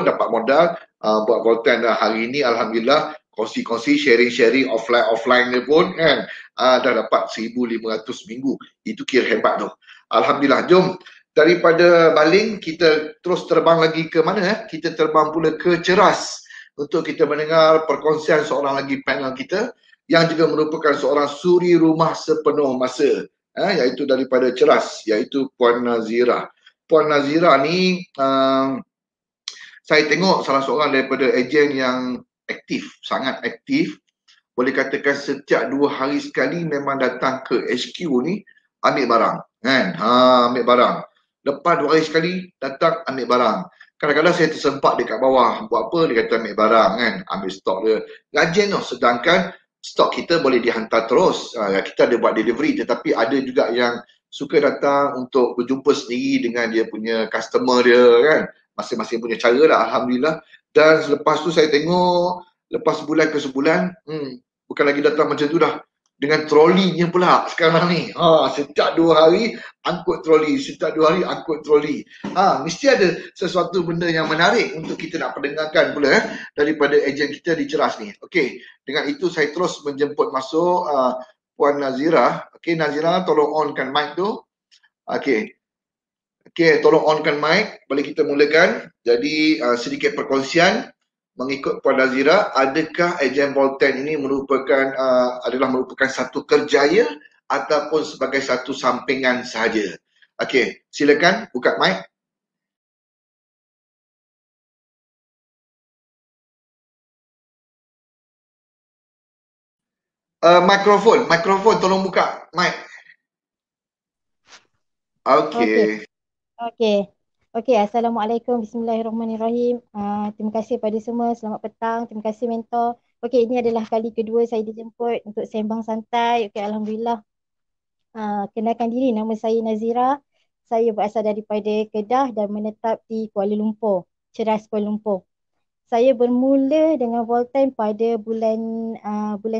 dapat modal buat Volten. Dan hari ini alhamdulillah kongsi-kongsi sharing offline dia pun kan dah dapat 1,500 minggu. Itu kira hebat tu. Alhamdulillah. Jom daripada baling kita terus terbang lagi ke mana kita terbang pula ke Ceras untuk kita mendengar perkongsian seorang lagi panel kita yang juga merupakan seorang suri rumah sepenuh masa iaitu daripada Ceras, iaitu Puan Nazira. Puan Nazira ni saya tengok salah seorang daripada ejen yang aktif, sangat aktif. Boleh katakan setiap 2 hari sekali memang datang ke HQ ni ambil barang kan. Ambil barang. Lepas 2 hari sekali datang ambil barang. Kadang-kadang saya tersempat dekat bawah. Buat apa? Dia kata ambil barang kan. Ambil stok dia. Rajin tu. Sedangkan stok kita boleh dihantar terus. Kita ada buat delivery. Tetapi ada juga yang suka datang untuk berjumpa sendiri dengan dia punya customer dia kan. Masing-masing punya cara lah, alhamdulillah. Dan selepas tu saya tengok lepas sebulan ke sebulan bukan lagi datang macam tu dah, dengan trolinya pula sekarang ni. Setiap 2 hari angkut troli, setiap 2 hari angkut troli. Mesti ada sesuatu benda yang menarik untuk kita nak perdengarkan pula daripada ejen kita di Ceras ni. Okey, dengan itu saya terus menjemput masuk Puan Nazira. Okey Nazira, tolong onkan mic tu. Okey. Okey, tolong onkan mic. Boleh kita mulakan. Jadi sedikit perkongsian mengikut Puan Nazira, adakah ejen Volten ini adalah merupakan satu kerjaya ataupun sebagai satu sampingan sahaja? Okey, silakan buka mic. Mikrofon tolong buka mic. Okey. Okey, Assalamualaikum, Bismillahirrahmanirrahim. Terima kasih pada semua, selamat petang, terima kasih mentor. Okey, ini adalah kali kedua saya dijemput untuk sembang santai. Okey, alhamdulillah. Kenalkan diri, nama saya Nazira. Saya berasal daripada Kedah dan menetap di Kuala Lumpur, Ceras Kuala Lumpur. Saya bermula dengan Volten pada bulan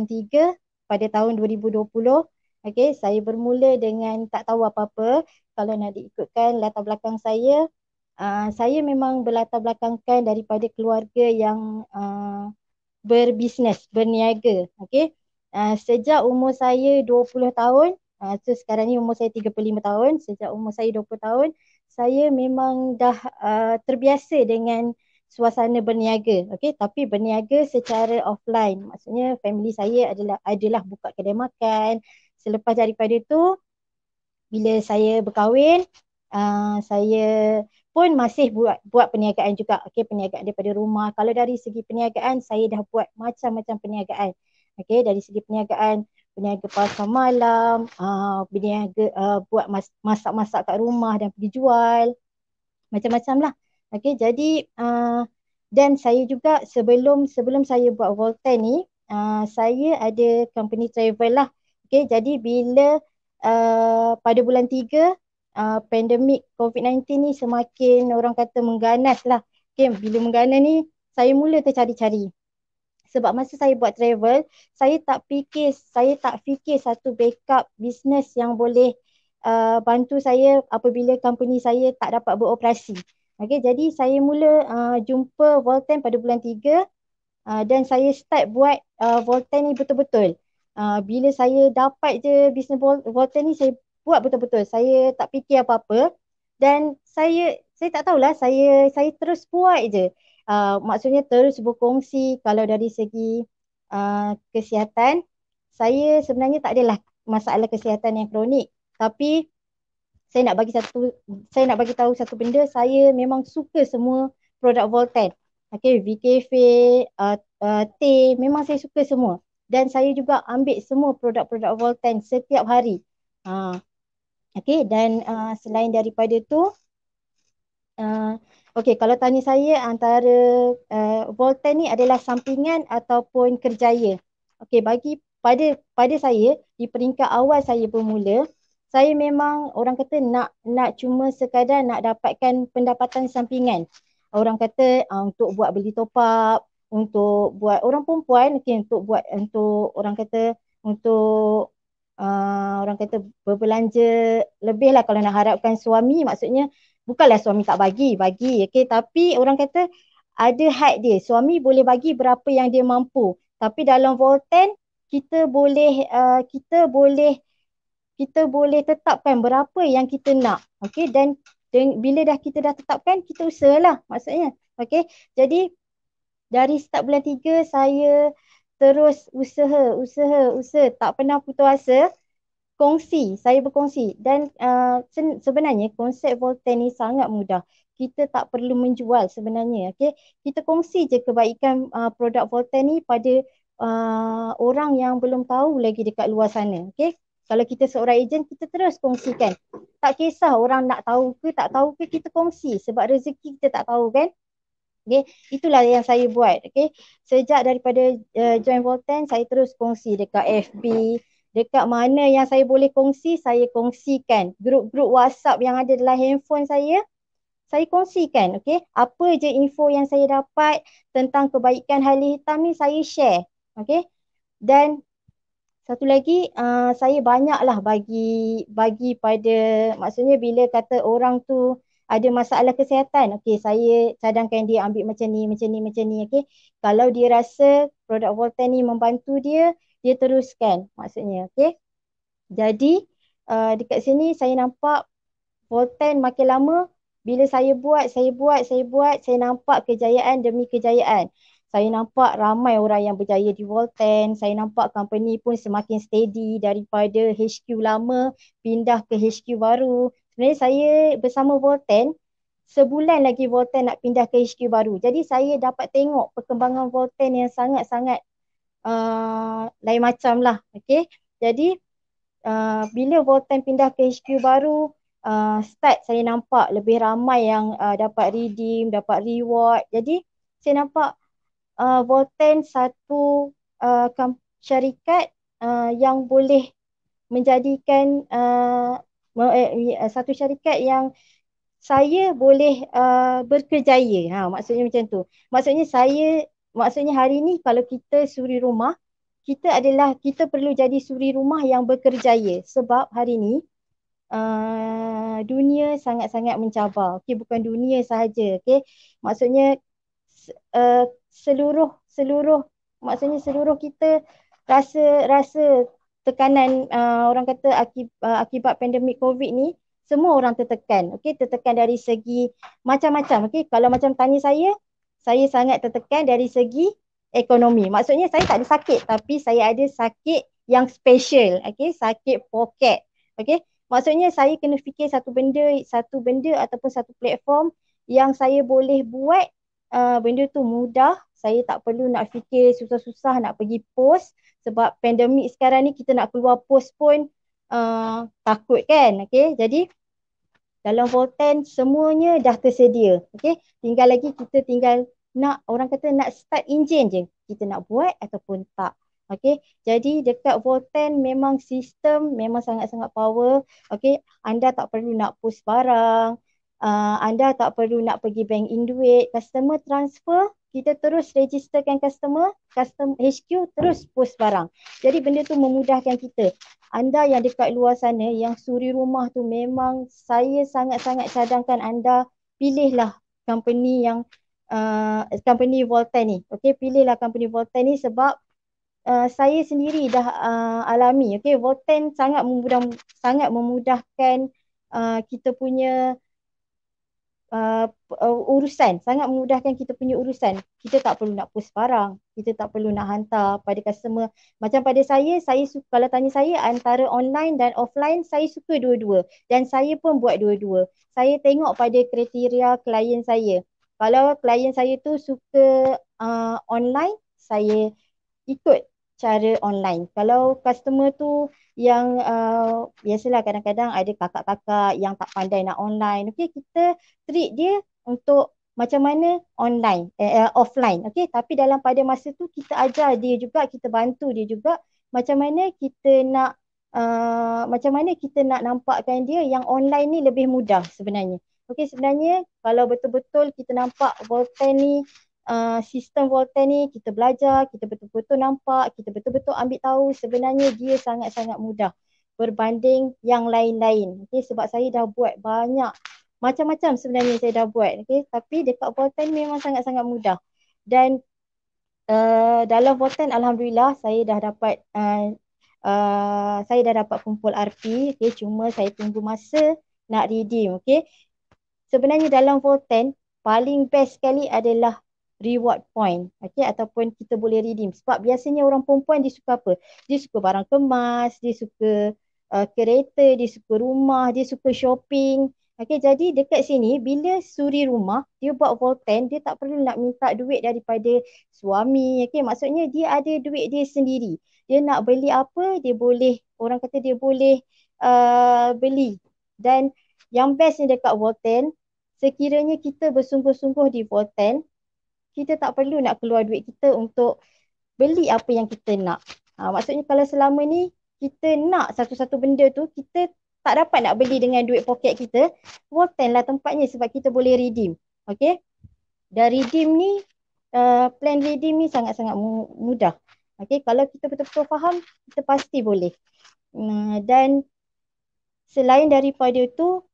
3 pada tahun 2020. Okey, saya bermula dengan tak tahu apa-apa. Kalau nak diikutkan latar belakang saya memang berlatar belakangkan daripada keluarga yang berbisnes, berniaga. Okey. Sejak umur saya 20 tahun, sekarang ni umur saya 35 tahun, sejak umur saya 20 tahun, saya memang dah terbiasa dengan suasana berniaga. Okey, tapi berniaga secara offline. Maksudnya family saya adalah buka kedai makan. Selepas daripada itu, bila saya berkahwin, saya pun masih buat perniagaan juga. Okey, perniagaan daripada rumah. Kalau dari segi perniagaan, saya dah buat macam-macam perniagaan. Okey, dari segi perniagaan, berniaga pasar malam, berniaga buat masak-masak kat rumah dan pergi jual. Macam-macam lah. Okey, jadi dan saya juga sebelum saya buat Volten ni, saya ada company travel lah. Okey, jadi bila pada bulan 3 pandemik COVID-19 ni semakin orang kata mengganas lah. Okay, bila mengganas ni saya mula tercari-cari. Sebab masa saya buat travel, saya tak fikir satu backup bisnes yang boleh bantu saya apabila company saya tak dapat beroperasi. Okay, jadi saya mula jumpa Volten pada bulan 3 dan saya start buat Volten ni betul-betul. Bila saya dapat je bisnes Volten ni, saya buat betul-betul. Saya tak fikir apa-apa dan saya tak tahulah, saya terus buat je. Maksudnya terus berkongsi kalau dari segi kesihatan, saya sebenarnya tak adalah masalah kesihatan yang kronik, tapi saya nak bagi tahu satu benda, saya memang suka semua produk Volten. Okay, VKFA, teh, memang saya suka semua. Dan saya juga ambil semua produk-produk Volten setiap hari. Okay, dan selain daripada tu, okay, kalau tanya saya antara Volten ni adalah sampingan ataupun kerjaya. Okay, pada saya, di peringkat awal saya bermula, saya memang orang kata nak cuma sekadar nak dapatkan pendapatan sampingan. Orang kata untuk buat beli top up, untuk buat orang perempuan, okay, untuk orang kata untuk orang kata berbelanja lebih lah kalau nak harapkan suami, maksudnya bukanlah suami tak bagi, okay, tapi orang kata ada had dia. Suami boleh bagi berapa yang dia mampu. Tapi dalam Volten kita boleh tetapkan berapa yang kita nak. Okey, dan bila kita dah tetapkan, kita usahalah maksudnya. Okey. Jadi dari start bulan 3 saya terus usaha, tak pernah putus asa. Saya berkongsi dan sebenarnya konsep Volten ni sangat mudah. Kita tak perlu menjual sebenarnya. Okay? Kita kongsi je kebaikan produk Volten ni pada orang yang belum tahu lagi dekat luar sana. Okay? Kalau kita seorang ejen, kita terus kongsikan. Tak kisah orang nak tahu ke tak tahu ke, kita kongsi sebab rezeki kita tak tahu kan. Okay, itulah yang saya buat. Okay, sejak daripada join Volten, saya terus kongsi dekat FB, dekat mana yang saya boleh kongsi, saya kongsikan. Grup-grup WhatsApp yang ada dalam handphone saya kongsikan. Okay, apa je info yang saya dapat tentang kebaikan Halih Hitam ni, saya share. Okay, dan satu lagi, saya banyaklah bagi pada, maksudnya bila kata orang tu ada masalah kesihatan, okey, saya cadangkan dia ambil macam ni, okey. Kalau dia rasa produk Volten ni membantu dia teruskan maksudnya, okey. Jadi dekat sini saya nampak Volten makin lama, bila saya buat, saya nampak kejayaan demi kejayaan. Saya nampak ramai orang yang berjaya di Volten. Saya nampak company pun semakin steady daripada HQ lama pindah ke HQ baru. Sebenarnya saya bersama Volten, sebulan lagi Volten nak pindah ke HQ baru. Jadi saya dapat tengok perkembangan Volten yang sangat-sangat lain macam lah. Okay? Jadi bila Volten pindah ke HQ baru, start saya nampak lebih ramai yang dapat redeem, dapat reward. Jadi saya nampak Volten satu syarikat yang boleh menjadikan satu syarikat yang saya boleh berkerjaya. Maksudnya macam tu. Maksudnya hari ni kalau kita suri rumah, kita perlu jadi suri rumah yang berkerjaya sebab hari ni dunia sangat-sangat mencabar. Okey, bukan dunia sahaja. Okey, maksudnya seluruh kita rasa tekanan, orang kata akibat pandemik COVID ni, semua orang tertekan. Okey, tertekan dari segi macam-macam. Okey, kalau macam tanya saya sangat tertekan dari segi ekonomi. Maksudnya saya tak ada sakit, tapi saya ada sakit yang special. Okey, sakit poket. Okey, maksudnya saya kena fikir satu benda ataupun satu platform yang saya boleh buat benda tu mudah. Saya tak perlu nak fikir susah-susah nak pergi post, sebab pandemik sekarang ni kita nak keluar post pun takut kan. Okay, jadi dalam Volten semuanya dah tersedia. Okay, kita tinggal nak, orang kata nak start enjin je, kita nak buat ataupun tak. Okay, jadi dekat Volten memang sistem memang sangat-sangat power. Okay, anda tak perlu nak post barang, anda tak perlu nak pergi bank in duit, customer transfer, kita terus registerkan customer HQ terus post barang. Jadi benda tu memudahkan kita. Anda yang dekat luar sana yang suri rumah tu, memang saya sangat-sangat cadangkan anda pilihlah company yang company Volten ni. Okey, pilihlah company Volten ni sebab saya sendiri dah alami. Okey, Volten sangat memudahkan kita punya urusan, sangat memudahkan kita punya urusan. Kita tak perlu nak post barang, kita tak perlu nak hantar pada customer. Macam pada saya suka, kalau tanya saya antara online dan offline, saya suka dua-dua dan saya pun buat dua-dua. Saya tengok pada kriteria klien saya. Kalau klien saya tu suka online, saya ikut cara online. Kalau customer tu yang biasalah kadang-kadang ada kakak-kakak yang tak pandai nak online. Okey, kita treat dia untuk macam mana online, offline. Okey, tapi dalam pada masa tu kita ajar dia juga, kita bantu dia juga macam mana kita nak nampakkan dia yang online ni lebih mudah sebenarnya. Okey, sebenarnya kalau betul-betul kita nampak Volten ni, sistem Volten ni kita belajar, kita betul-betul nampak, kita betul-betul ambil tahu, sebenarnya dia sangat-sangat mudah berbanding yang lain-lain. Okay, sebab saya dah buat banyak macam-macam sebenarnya saya dah buat. Okay, tapi dekat Volten memang sangat-sangat mudah. Dan dalam Volten alhamdulillah saya dah dapat kumpul RP. Okay, cuma saya tunggu masa nak redeem. Okay, sebenarnya dalam Volten paling best sekali adalah reward point, okay, ataupun kita boleh redeem. Sebab biasanya orang perempuan dia suka apa? Dia suka barang kemas, dia suka kereta, dia suka rumah, dia suka shopping. Okay, jadi dekat sini bila suri rumah, dia buat Volten, dia tak perlu nak minta duit daripada suami. Okay, maksudnya dia ada duit dia sendiri. Dia nak beli apa, dia boleh, orang kata dia boleh beli. Dan yang bestnya dekat Volten, sekiranya kita bersungguh-sungguh di Volten, kita tak perlu nak keluar duit kita untuk beli apa yang kita nak. Maksudnya kalau selama ni kita nak satu-satu benda tu, kita tak dapat nak beli dengan duit poket kita, Volten lah tempatnya sebab kita boleh redeem. Okay? Dan redeem ni, plan redeem ni sangat-sangat mudah. Okay? Kalau kita betul-betul faham, kita pasti boleh. Dan selain daripada tu,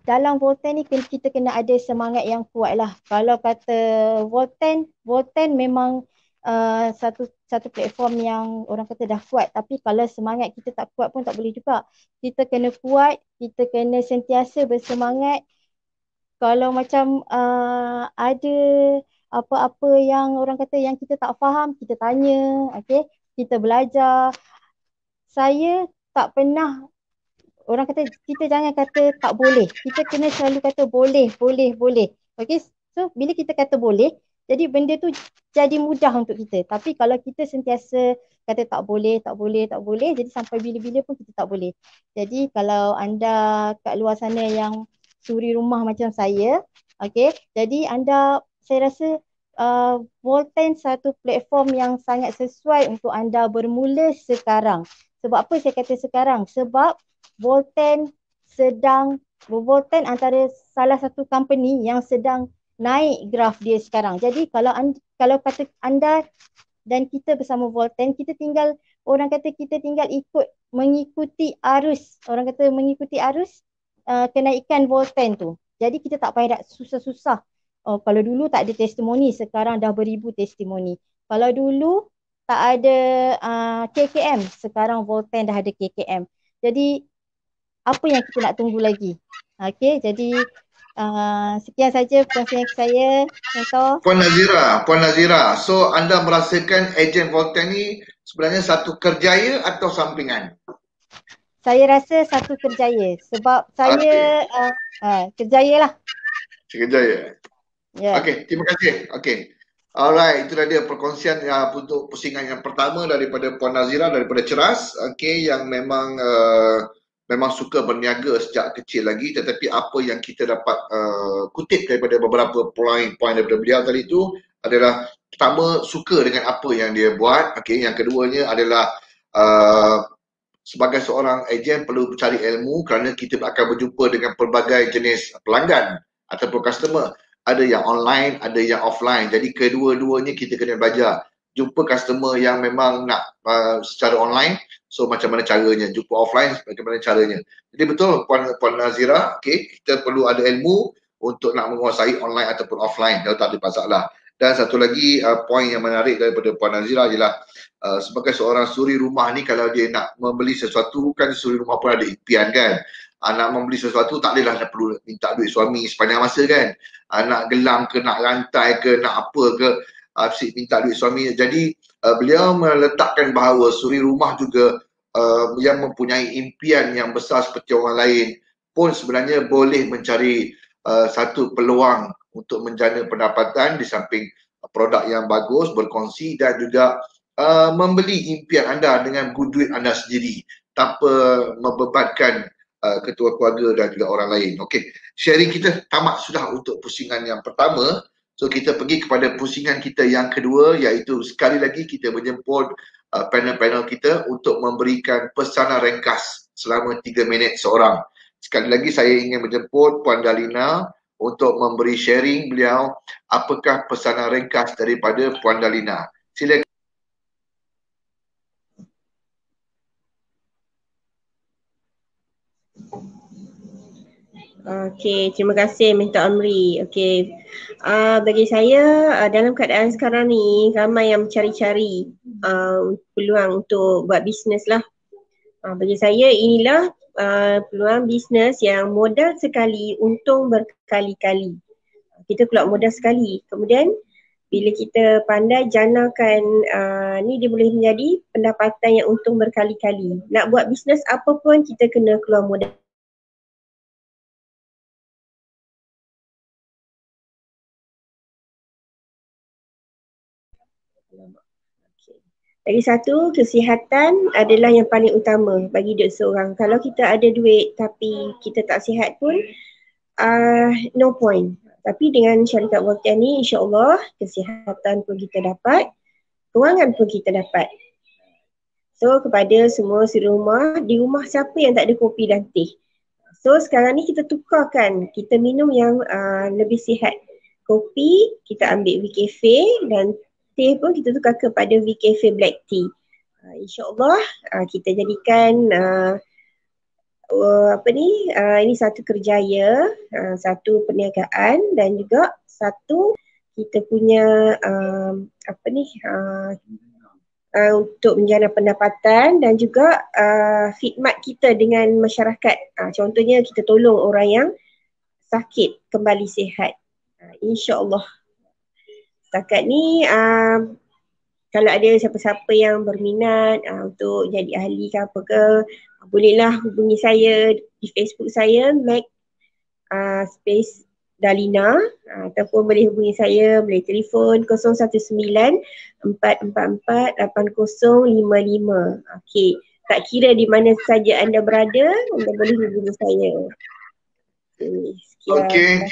dalam Volten ni kita kena ada semangat yang kuat lah. Kalau kata Volten memang satu platform yang orang kata dah kuat. Tapi kalau semangat kita tak kuat pun tak boleh juga. Kita kena kuat, kita kena sentiasa bersemangat. Kalau macam ada apa-apa yang orang kata yang kita tak faham, kita tanya, okay? Kita belajar. Saya tak pernah, orang kata kita jangan kata tak boleh. Kita kena selalu kata boleh. Okay, so bila kita kata boleh, jadi benda tu jadi mudah untuk kita. Tapi kalau kita sentiasa kata tak boleh, jadi sampai bila-bila pun kita tak boleh. Jadi kalau anda kat luar sana yang suri rumah macam saya, okay, jadi saya rasa Volten satu platform yang sangat sesuai untuk anda bermula sekarang. Sebab apa saya kata sekarang? Sebab Volten antara salah satu company yang sedang naik graf dia sekarang. Jadi kalau kata anda dan kita bersama Volten, kita tinggal mengikuti arus. Orang kata mengikuti arus kenaikan Volten tu. Jadi kita tak payah susah-susah. Kalau dulu tak ada testimoni, sekarang dah beribu testimoni. Kalau dulu tak ada KKM, sekarang Volten dah ada KKM. Jadi apa yang kita nak tunggu lagi? Okey, jadi sekian saja perkongsian saya. Puan Nazira, so anda merasakan ejen Volten ni sebenarnya satu kerjaya atau sampingan? Saya rasa satu kerjaya sebab saya kerjaya lah. Kerjaya. Yeah. Okey, terima kasih. Okey. Alright, itulah dia perkongsian untuk pusingan yang pertama daripada Puan Nazira daripada Ceras. Okey, yang memang suka berniaga sejak kecil lagi, tetapi apa yang kita dapat kutip daripada beberapa poin daripada beliau tadi itu adalah pertama, suka dengan apa yang dia buat. Okey, yang keduanya adalah sebagai seorang ejen perlu mencari ilmu kerana kita akan berjumpa dengan pelbagai jenis pelanggan ataupun customer. Ada yang online, ada yang offline. Jadi kedua-duanya kita kena belajar. Jumpa customer yang memang nak secara online, so macam mana caranya. Jumpa offline, macam mana caranya. Jadi betul Puan Nazira, okay, kita perlu ada ilmu untuk nak menguasai online ataupun offline. Kalau tak ada masalah. Dan satu lagi poin yang menarik daripada Puan Nazira ialah sebagai seorang suri rumah ni, kalau dia nak membeli sesuatu, kan suri rumah pun ada impian kan. Nak membeli sesuatu tak adalah nak perlu minta duit suami sepanjang masa kan. Nak gelang ke, nak rantai ke, nak apa ke, mesti minta duit suami. Jadi beliau meletakkan bahawa suri rumah juga yang mempunyai impian yang besar seperti orang lain pun sebenarnya boleh mencari satu peluang untuk menjana pendapatan di samping produk yang bagus, berkongsi dan juga membeli impian anda dengan duit anda sendiri tanpa membebankan ketua keluarga dan juga orang lain. Okey, sharing kita tamat sudah untuk pusingan yang pertama. So kita pergi kepada pusingan kita yang kedua, iaitu sekali lagi kita menjemput panel-panel kita untuk memberikan pesanan ringkas selama 3 minit seorang. Sekali lagi saya ingin menjemput Puan Dalina untuk memberi sharing beliau apakah pesanan ringkas daripada Puan Dalina. Silakan. Okey, terima kasih Mentor Amri. Okey, bagi saya dalam keadaan sekarang ni ramai yang mencari-cari peluang untuk buat bisnes lah. Bagi saya inilah peluang bisnes yang modal sekali, untung berkali-kali. Kita keluar modal sekali, kemudian bila kita pandai janakan ni dia boleh menjadi pendapatan yang untung berkali-kali. Nak buat bisnes apa pun kita kena keluar modal. Lagi satu, kesihatan adalah yang paling utama bagi hidup seorang. Kalau kita ada duit tapi kita tak sihat pun no point. Tapi dengan syarikat Voltian ni insya-Allah kesihatan pun kita dapat, kewangan pun kita dapat. So kepada semua si rumah, di rumah siapa yang tak ada kopi dan teh? So sekarang ni kita tukarkan, kita minum yang lebih sihat. Kopi kita ambil VCafe dan teh pun kita tukar kepada VCafe Black Tea. InsyaAllah kita jadikan ini satu kerjaya, satu perniagaan dan juga satu kita punya untuk menjana pendapatan dan juga khidmat kita dengan masyarakat. Contohnya kita tolong orang yang sakit kembali sihat. InsyaAllah. Setakat ni kalau ada siapa-siapa yang berminat untuk jadi ahli ke apa ke, bolehlah hubungi saya di Facebook saya, Mac space Dalina, ataupun boleh hubungi saya melalui telefon 019-444-8055. Okey, tak kira di mana saja anda berada, anda boleh hubungi saya. Sekian. Okey,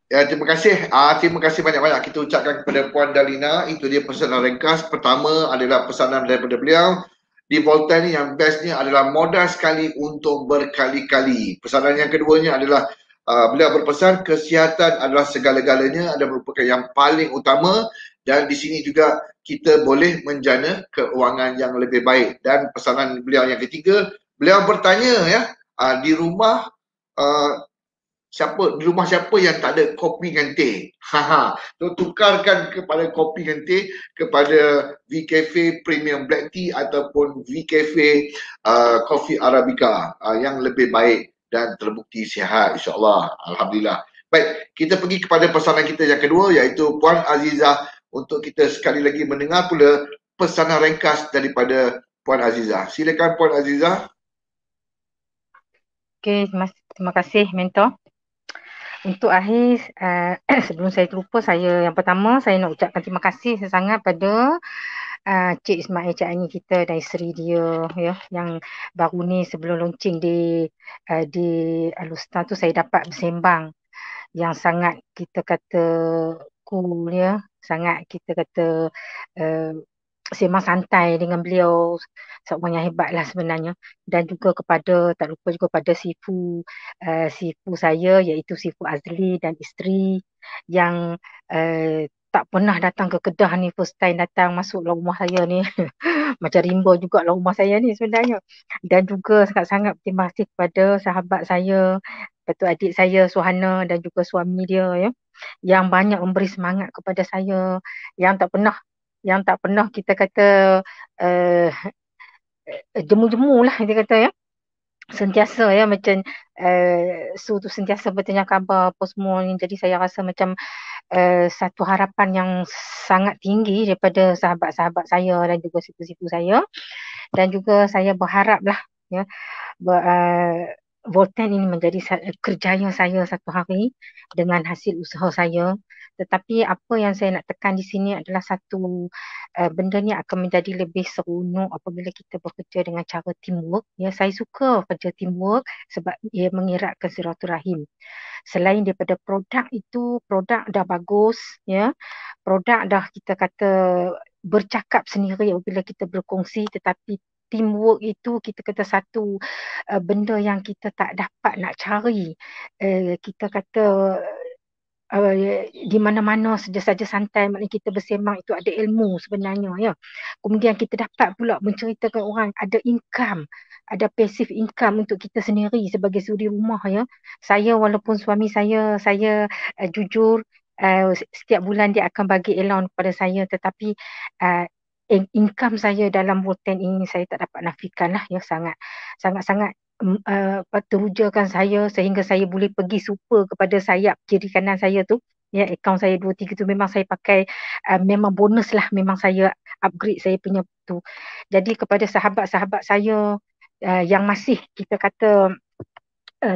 ya, terima kasih. Terima kasih banyak-banyak kita ucapkan kepada Puan Dalina. Itu dia pesanan ringkas. Pertama adalah pesanan daripada beliau. Di Voltian ni yang bestnya adalah modal sekali untuk berkali-kali. Pesanan yang keduanya adalah beliau berpesan kesihatan adalah segala-galanya, adalah merupakan yang paling utama, dan di sini juga kita boleh menjana keuangan yang lebih baik. Dan pesanan beliau yang ketiga, beliau bertanya ya, di rumah siapa yang tak ada kopi dengan teh? So, tukarkan kepada kopi dengan teh kepada VCafe Premium Black Tea ataupun VCafe Coffee Arabica yang lebih baik dan terbukti sihat, insyaAllah. Alhamdulillah. Baik, kita pergi kepada pesanan kita yang kedua, iaitu Puan Azizah, untuk kita sekali lagi mendengar pula pesanan ringkas daripada Puan Azizah. Silakan Puan Azizah. Okey, terima kasih Mentor. Untuk akhir, sebelum saya terlupa, yang pertama saya nak ucapkan terima kasih sangat pada Cik Ismail Cik Ani kita dan isteri dia ya, yang baru ni sebelum launching di Alustar tu saya dapat bersembang yang sangat kita kata cool ya, sangat kita kata sembang santai dengan beliau, seorang yang hebat lah sebenarnya. Dan juga tak lupa juga pada sifu saya, iaitu sifu Azli dan isteri yang tak pernah datang ke Kedah ni, first time datang masuk dalam rumah saya ni. Macam rimba juga dalam rumah saya ni sebenarnya. Dan juga sangat-sangat terima kasih kepada sahabat saya, betul adik saya Suhana dan juga suami dia ya, yang banyak memberi semangat kepada saya, yang tak pernah kita kata jemu-jemu lah dia kata ya. sentiasa ya macam Su tu sentiasa bertanya khabar apa semua ni. Jadi saya rasa macam satu harapan yang sangat tinggi daripada sahabat-sahabat saya dan juga situ-situ saya, dan juga saya berharap lah ya Volten ini menjadi kerjaya saya satu hari dengan hasil usaha saya. Tetapi apa yang saya nak tekan di sini adalah satu benda ni akan menjadi lebih seronok apabila kita bekerja dengan cara teamwork. Ya, saya suka kerja teamwork sebab ia mengeratkan silaturahim. Selain daripada produk itu, produk dah bagus, ya, produk dah kita kata bercakap sendiri apabila kita berkongsi, tetapi teamwork itu kita kata satu benda yang kita tak dapat nak cari. Kita kata di mana-mana saja santai, maknanya kita bersembang itu ada ilmu sebenarnya ya. Kemudian kita dapat pula menceritakan orang ada income, ada passive income untuk kita sendiri sebagai suri rumah ya. Saya walaupun suami saya jujur setiap bulan dia akan bagi allowance kepada saya, tetapi income saya dalam Volten ini saya tak dapat nafikan lah ya, sangat terujakan saya sehingga saya boleh pergi super kepada sayap kiri kanan saya tu ya, akaun saya 2-3 tu memang saya pakai memang bonus lah, memang saya upgrade saya punya tu. Jadi kepada sahabat-sahabat saya yang masih kita kata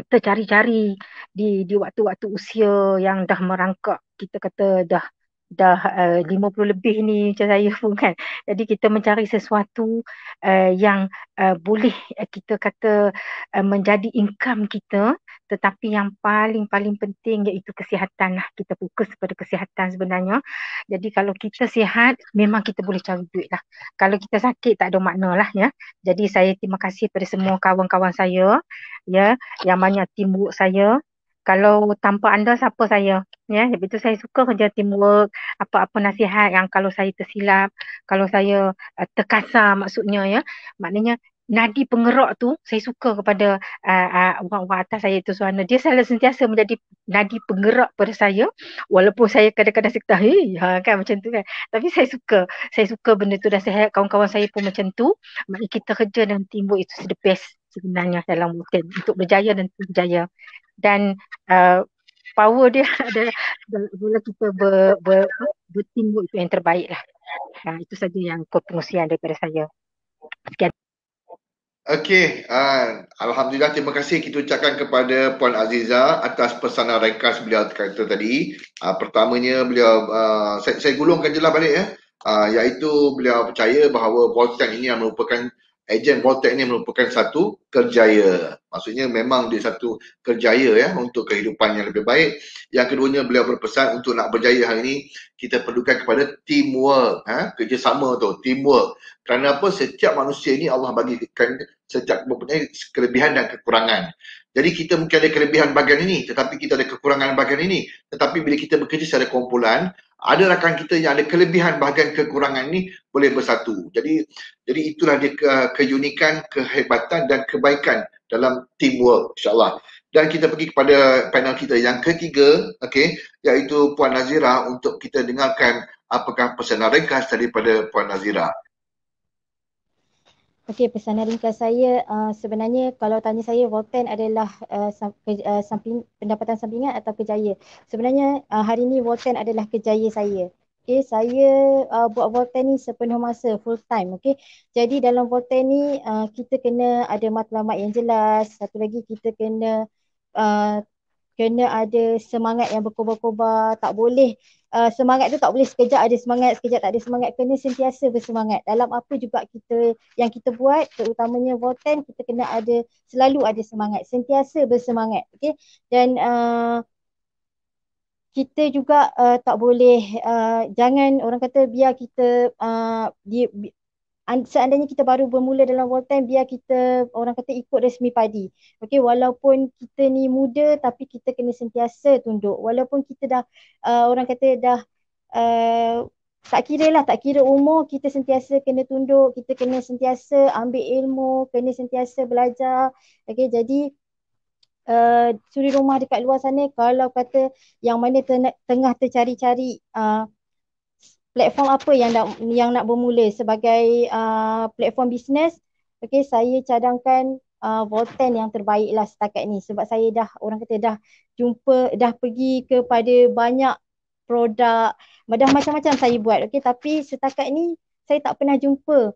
tercari-cari di waktu-waktu usia yang dah merangkak, kita kata dah 50 lebih ni macam saya pun kan. Jadi kita mencari sesuatu yang boleh kita kata menjadi income kita, tetapi yang paling penting iaitu kesihatan lah. Kita fokus pada kesihatan sebenarnya. Jadi kalau kita sihat memang kita boleh cari duit lah. Kalau kita sakit tak ada makna lah ya. Jadi saya terima kasih pada semua kawan-kawan saya ya, yang banyak teamwork saya. Kalau tanpa anda siapa saya ya. Sebab itu saya suka kerja teamwork. Apa-apa nasihat yang kalau saya tersilap, kalau saya terkasar maksudnya ya, maknanya nadi penggerak tu saya suka kepada orang-orang atas saya tu Suhana. Dia selalu sentiasa menjadi nadi penggerak pada saya, walaupun saya kadang-kadang kata kan macam tu kan. Tapi saya suka benda tu, dan saya kawan-kawan saya pun macam tu. Maknanya kita kerja dan teamwork itu the best sebenarnya dalam Volten untuk berjaya dan berjaya. Dan power dia adalah bila kita berteamwork itu yang terbaik lah. Itu saja yang pengusian daripada saya. Sekian. Okey, Alhamdulillah, terima kasih kita ucapkan kepada Puan Aziza atas pesanan ringkas beliau kata tadi. Pertamanya beliau, saya gulungkan je lah balik ya, iaitu beliau percaya bahawa Volten ini yang merupakan ejen Volten ini merupakan satu kerjaya. Maksudnya memang dia satu kerjaya ya untuk kehidupan yang lebih baik. Yang keduanya beliau berpesan untuk nak berjaya hari ini kita perlukan kepada teamwork, kerjasama tu, teamwork. Kerana apa? Setiap manusia ini Allah bagikan setiap mempunyai kelebihan dan kekurangan. Jadi kita mungkin ada kelebihan bahagian ini, tetapi kita ada kekurangan bahagian ini. Tetapi bila kita bekerja secara kumpulan, ada rakan kita yang ada kelebihan bahagian kekurangan ini boleh bersatu. Jadi itulah dia keunikan, kehebatan dan kebaikan dalam teamwork, insyaAllah. Dan kita pergi kepada panel kita yang ketiga, iaitu Puan Nazira, untuk kita dengarkan apakah pesanan ringkas daripada Puan Nazira. Okey, pesanan ringkas saya sebenarnya kalau tanya saya Volten adalah pendapatan sampingan atau kerjaya. Sebenarnya hari ini Volten adalah kerjaya saya. Okey, saya buat Volten ni sepenuh masa, full time. Okey. Jadi dalam Volten ni kita kena ada matlamat yang jelas. Satu lagi kita kena ada semangat yang berkobar-kobar. Tak boleh semangat tu tak boleh sekejap ada semangat, sekejap tak ada semangat. Kena sentiasa bersemangat dalam apa juga yang kita buat, terutamanya Volten, kita kena selalu ada semangat, sentiasa bersemangat. Okay? Dan kita juga tak boleh, jangan orang kata biar kita seandainya kita baru bermula dalam Volten, biar kita orang kata ikut resmi padi. Okey, walaupun kita ni muda tapi kita kena sentiasa tunduk. Walaupun kita dah orang kata dah tak kira umur, kita sentiasa kena tunduk, kita kena sentiasa ambil ilmu, kena sentiasa belajar. Okey, jadi suri rumah dekat luar sana, kalau kata yang mana tengah tercari-cari platform apa yang nak bermula sebagai platform bisnes, okey, saya cadangkan Volten yang terbaik lah setakat ni. Sebab saya dah, orang kata dah jumpa, dah pergi kepada banyak produk, dah macam-macam saya buat. Okay, tapi setakat ni saya tak pernah jumpa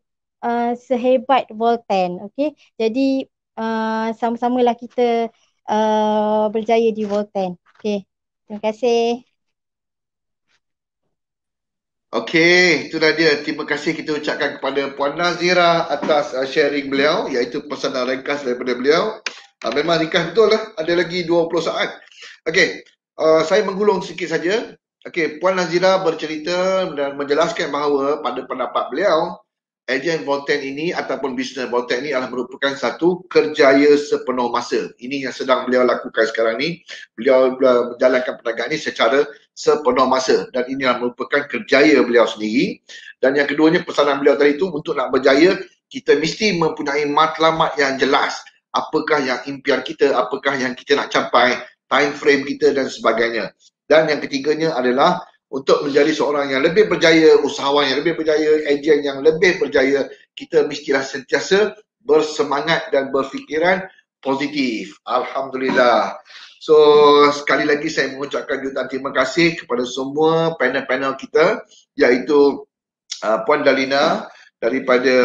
sehebat Volten. Okay, jadi sama-samalah kita berjaya di Volten. Okay, terima kasih. Okey, itulah dia. Terima kasih kita ucapkan kepada Puan Nazira atas sharing beliau, iaitu pesanan ringkas daripada beliau. Memang ringkas betul lah, ada lagi 20 saat. Okey, saya menggulung sikit saja. Okey, Puan Nazira bercerita dan menjelaskan bahawa pada pendapat beliau, ejen Volten ini ataupun bisnes Volten ini adalah merupakan satu kerjaya sepenuh masa. Ini yang sedang beliau lakukan sekarang ni. Beliau menjalankan perniagaan ini secara sepenuh masa dan ini adalah merupakan kerjaya beliau sendiri. Dan yang keduanya, pesanan beliau tadi itu, untuk nak berjaya kita mesti mempunyai matlamat yang jelas. Apakah yang impian kita, apakah yang kita nak capai, time frame kita dan sebagainya. Dan yang ketiganya adalah untuk menjadi seorang yang lebih berjaya, usahawan yang lebih berjaya, ejen yang lebih berjaya, kita mestilah sentiasa bersemangat dan berfikiran positif. Alhamdulillah. So, sekali lagi saya mengucapkan jutaan terima kasih kepada semua panel-panel kita, iaitu Puan Dalina daripada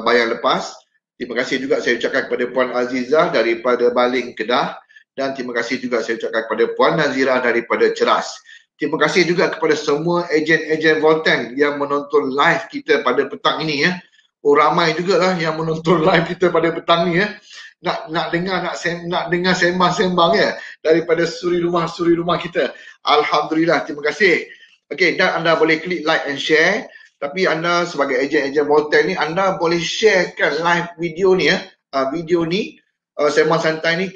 Bayan Lepas. Terima kasih juga saya ucapkan kepada Puan Azizah daripada Baling Kedah. Dan terima kasih juga saya ucapkan kepada Puan Nazira daripada Ceras. Terima kasih juga kepada semua ejen-ejen Volten yang menonton live kita pada petang ini ya. Oh, ramai jugalah yang menonton live kita pada petang ni ya. Nak dengar sembang-sembang ya daripada suri rumah kita. Alhamdulillah, terima kasih. Okey, dan anda boleh klik like and share. Tapi anda sebagai ejen-ejen Volten ni, anda boleh sharekan live video ni ya. Video ni sembang santai ni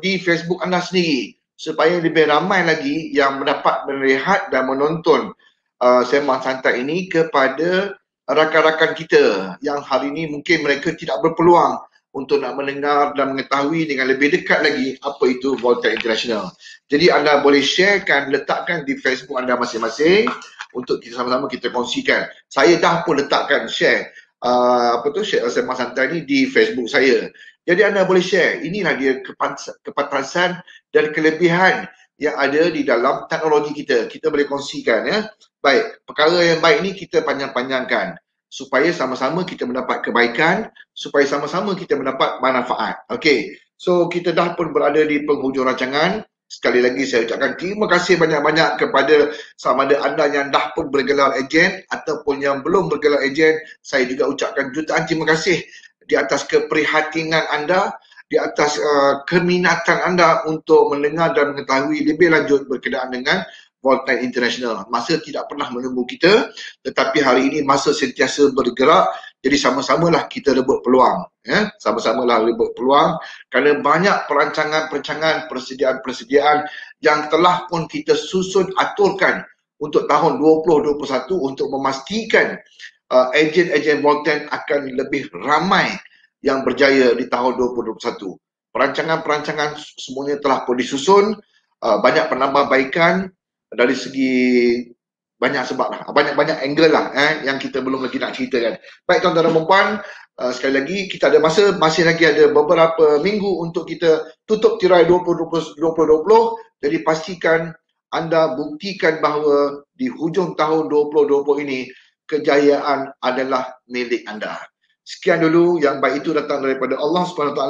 di Facebook anda sendiri, supaya lebih ramai lagi yang mendapat melihat dan menonton sembang santai ini kepada rakan-rakan kita yang hari ini mungkin mereka tidak berpeluang untuk nak mendengar dan mengetahui dengan lebih dekat lagi apa itu Volten International. Jadi anda boleh sharekan, letakkan di Facebook anda masing-masing untuk kita sama-sama kita kongsikan. Saya dah pun letakkan share share sembang santai ni di Facebook saya. Jadi anda boleh share. Inilah dia kepantasan dan kelebihan yang ada di dalam teknologi kita. Kita boleh kongsikan ya. Baik, perkara yang baik ni kita panjang-panjangkan supaya sama-sama kita mendapat kebaikan, supaya sama-sama kita mendapat manfaat. Okey. So kita dah pun berada di penghujung rancangan. Sekali lagi saya ucapkan terima kasih banyak-banyak kepada sama ada anda yang dah pun bergelar ejen ataupun yang belum bergelar ejen. Saya juga ucapkan jutaan terima kasih di atas keprihatinan anda, di atas keminatan anda untuk mendengar dan mengetahui lebih lanjut berkenaan dengan Volten International. Masa tidak pernah menunggu kita, tetapi hari ini masa sentiasa bergerak. Jadi sama-samalah kita rebut peluang. Ya? Sama-samalah rebut peluang kerana banyak perancangan-perancangan, persediaan-persediaan yang telah pun kita susun aturkan untuk tahun 2021 untuk memastikan ejen-ejen Volten akan lebih ramai yang berjaya di tahun 2021. Perancangan-perancangan semuanya telah pun disusun, banyak penambahbaikan dari segi banyak sebab lah, banyak angle lah yang kita belum lagi nak ceritakan. Baik tuan-tuan dan puan, sekali lagi kita ada masa, masih lagi ada beberapa minggu untuk kita tutup tirai 2020. Jadi pastikan anda buktikan bahawa di hujung tahun 2020 ini kejayaan adalah milik anda. Sekian dulu, yang baik itu datang daripada Allah SWT,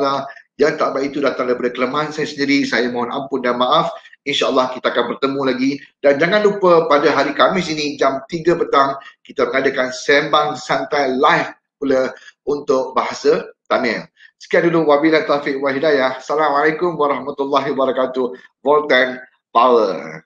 yang tak baik itu datang daripada kelemahan saya sendiri. Saya mohon ampun dan maaf. InsyaAllah kita akan bertemu lagi. Dan jangan lupa pada hari Khamis ini jam 3 petang kita mengadakan sembang santai live pula untuk bahasa Tamil. Sekian dulu, wabillahi taufiq wal hidayah. Assalamualaikum warahmatullahi wabarakatuh. Volten Power.